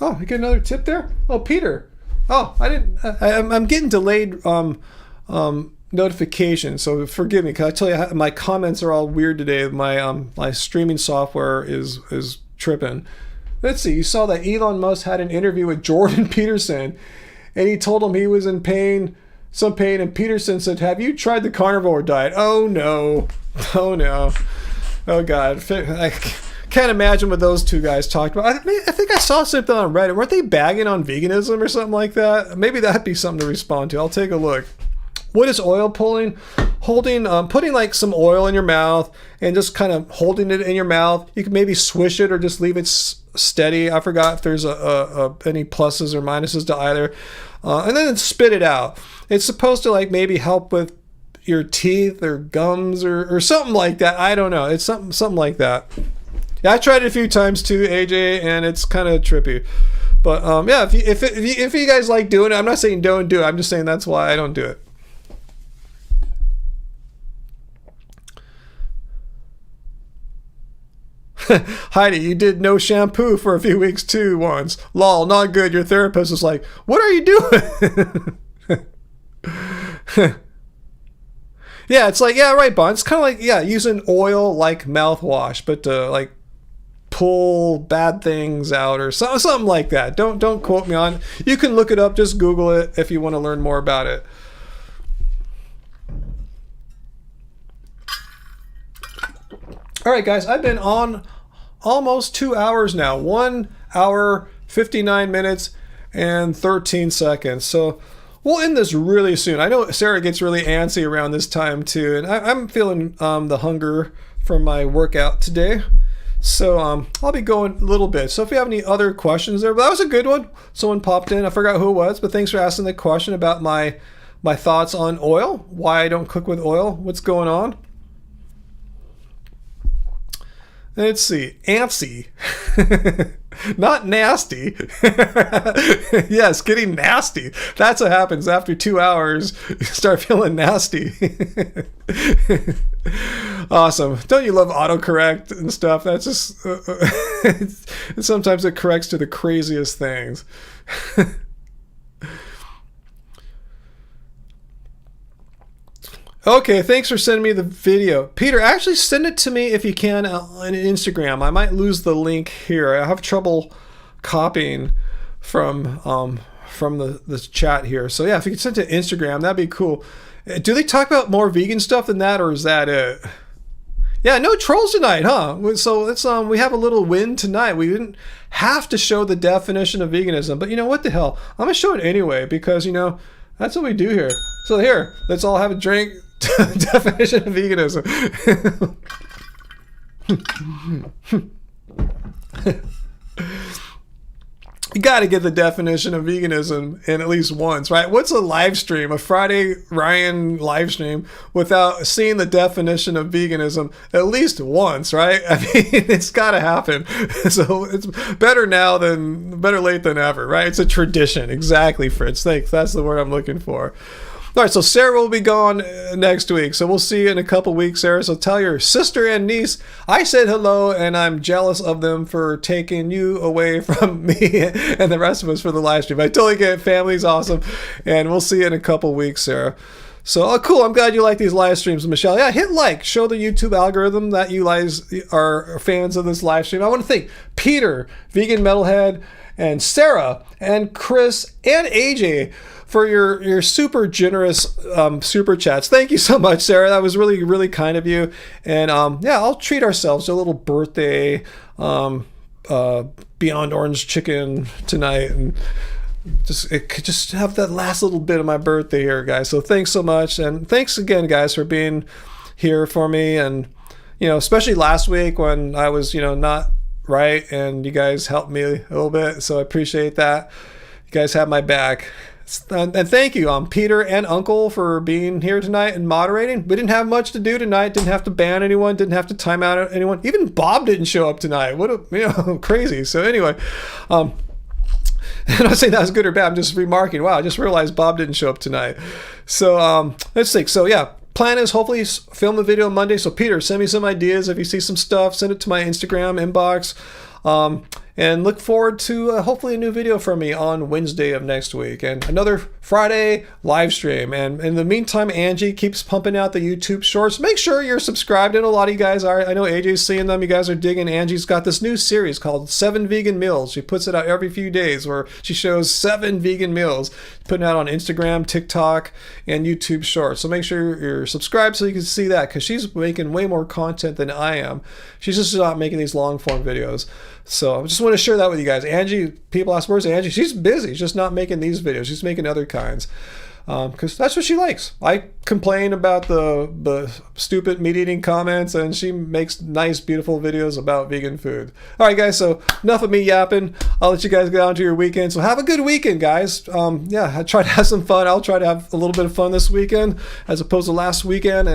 Speaker 1: Oh, you get another tip there? Oh, Peter. Oh, I didn't. I'm getting delayed notifications, so forgive me. Cause I tell you, my comments are all weird today. My streaming software is tripping. Let's see. You saw that Elon Musk had an interview with Jordan Peterson, and he told him he was in some pain, and Peterson said, "Have you tried the carnivore diet?" Oh no, oh God. Can't imagine what those two guys talked about. I think I saw something on Reddit. Weren't they bagging on veganism or something like that? Maybe that'd be something to respond to. I'll take a look. What is oil pulling? Putting like some oil in your mouth and just kind of holding it in your mouth. You can maybe swish it or just leave it steady. I forgot if there's any pluses or minuses to either. And then spit it out. It's supposed to like maybe help with your teeth or gums or something like that. I don't know. It's something like that. Yeah, I tried it a few times too, AJ, and it's kind of trippy. But if you guys like doing it, I'm not saying don't do it. I'm just saying that's why I don't do it. Heidi, you did no shampoo for a few weeks too once. Lol, not good. Your therapist is like, what are you doing? Yeah, it's like, yeah, right, Bon. It's kind of like, using oil like mouthwash, but like pull bad things out or something like that. Don't quote me on it. You can look it up. Just Google it if you want to learn more about it. All right, guys, I've been on almost 2 hours now. 1 hour, 59 minutes, and 13 seconds. So we'll end this really soon. I know Sarah gets really antsy around this time too, and I'm feeling the hunger from my workout today. So I'll be going a little bit. So if you have any other questions there, but that was a good one. Someone popped in. I forgot who it was, but thanks for asking the question about my thoughts on oil, why I don't cook with oil, what's going on. Let's see, antsy. Not nasty. Yes, getting nasty. That's what happens after 2 hours. You start feeling nasty. Awesome. Don't you love autocorrect and stuff? That's just sometimes it corrects to the craziest things. Okay, thanks for sending me the video. Peter, actually send it to me if you can on Instagram. I might lose the link here. I have trouble copying from the chat here. So yeah, if you could send it to Instagram, that'd be cool. Do they talk about more vegan stuff than that, or is that it? Yeah, no trolls tonight, huh? So let's we have a little win tonight. We didn't have to show the definition of veganism, but you know what the hell? I'm gonna show it anyway because you know that's what we do here. So here, let's all have a drink. Definition of veganism. You got to get the definition of veganism in at least once, right? What's a live stream, a Friday Ryan live stream, without seeing the definition of veganism at least once, right? I mean, it's got to happen. So it's better late than ever, right? It's a tradition. Exactly, Fritz. Thanks. That's the word I'm looking for. All right, so Sarah will be gone next week, so we'll see you in a couple weeks, Sarah. So tell your sister and niece I said hello, and I'm jealous of them for taking you away from me and the rest of us for the live stream. I totally get it. Family's awesome, and we'll see you in a couple weeks, Sarah. So, cool. I'm glad you like these live streams, Michelle. Yeah, hit like. Show the YouTube algorithm that you guys are fans of this live stream. I want to thank Peter, Vegan Metalhead, and Sarah, and Chris, and AJ for your super generous super chats. Thank you so much, Sarah. That was really, really kind of you. And yeah, I'll treat ourselves to a little birthday Beyond Orange chicken tonight, and just have that last little bit of my birthday here, guys. So thanks so much, and thanks again, guys, for being here for me. And you know, especially last week when I was not right, and you guys helped me a little bit. So I appreciate that. You guys have my back. And thank you, Peter and Uncle, for being here tonight and moderating. We didn't have much to do tonight. Didn't have to ban anyone. Didn't have to time out anyone. Even Bob didn't show up tonight. What a crazy. So anyway, I'm not saying that was good or bad. I'm just remarking. Wow, I just realized Bob didn't show up tonight. So let's think. So yeah, plan is hopefully film the video Monday. So Peter, send me some ideas. If you see some stuff, send it to my Instagram inbox. And look forward to hopefully a new video from me on Wednesday of next week and another Friday live stream. And in the meantime, Angie keeps pumping out the YouTube shorts. Make sure you're subscribed, and a lot of you guys are. I know AJ's seeing them. You guys are digging. Angie's got this new series called 7 Vegan Meals. She puts it out every few days where she shows 7 vegan meals, putting it out on Instagram, TikTok, and YouTube shorts. So make sure you're subscribed so you can see that, because she's making way more content than I am. She's just not making these long form videos. So I just want to share that with you guys. Angie, people ask, where's Angie? She's busy. She's just not making these videos. She's making other kinds. Because that's what she likes. I complain about the stupid meat-eating comments, and she makes nice, beautiful videos about vegan food. All right, guys, so enough of me yapping. I'll let you guys get on to your weekend. So have a good weekend, guys. Yeah, I try to have some fun. I'll try to have a little bit of fun this weekend as opposed to last weekend.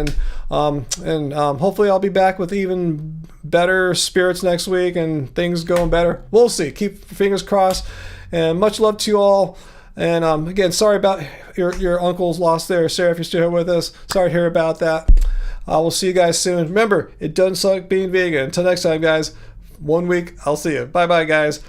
Speaker 1: And hopefully I'll be back with even better spirits next week and things going better. We'll see. Keep fingers crossed. And much love to you all. And again, sorry about your uncle's loss there, Sarah, if you're still here with us. Sorry to hear about that. We'll see you guys soon. Remember, it doesn't suck being vegan. Until next time, guys. 1 week, I'll see you. Bye-bye, guys.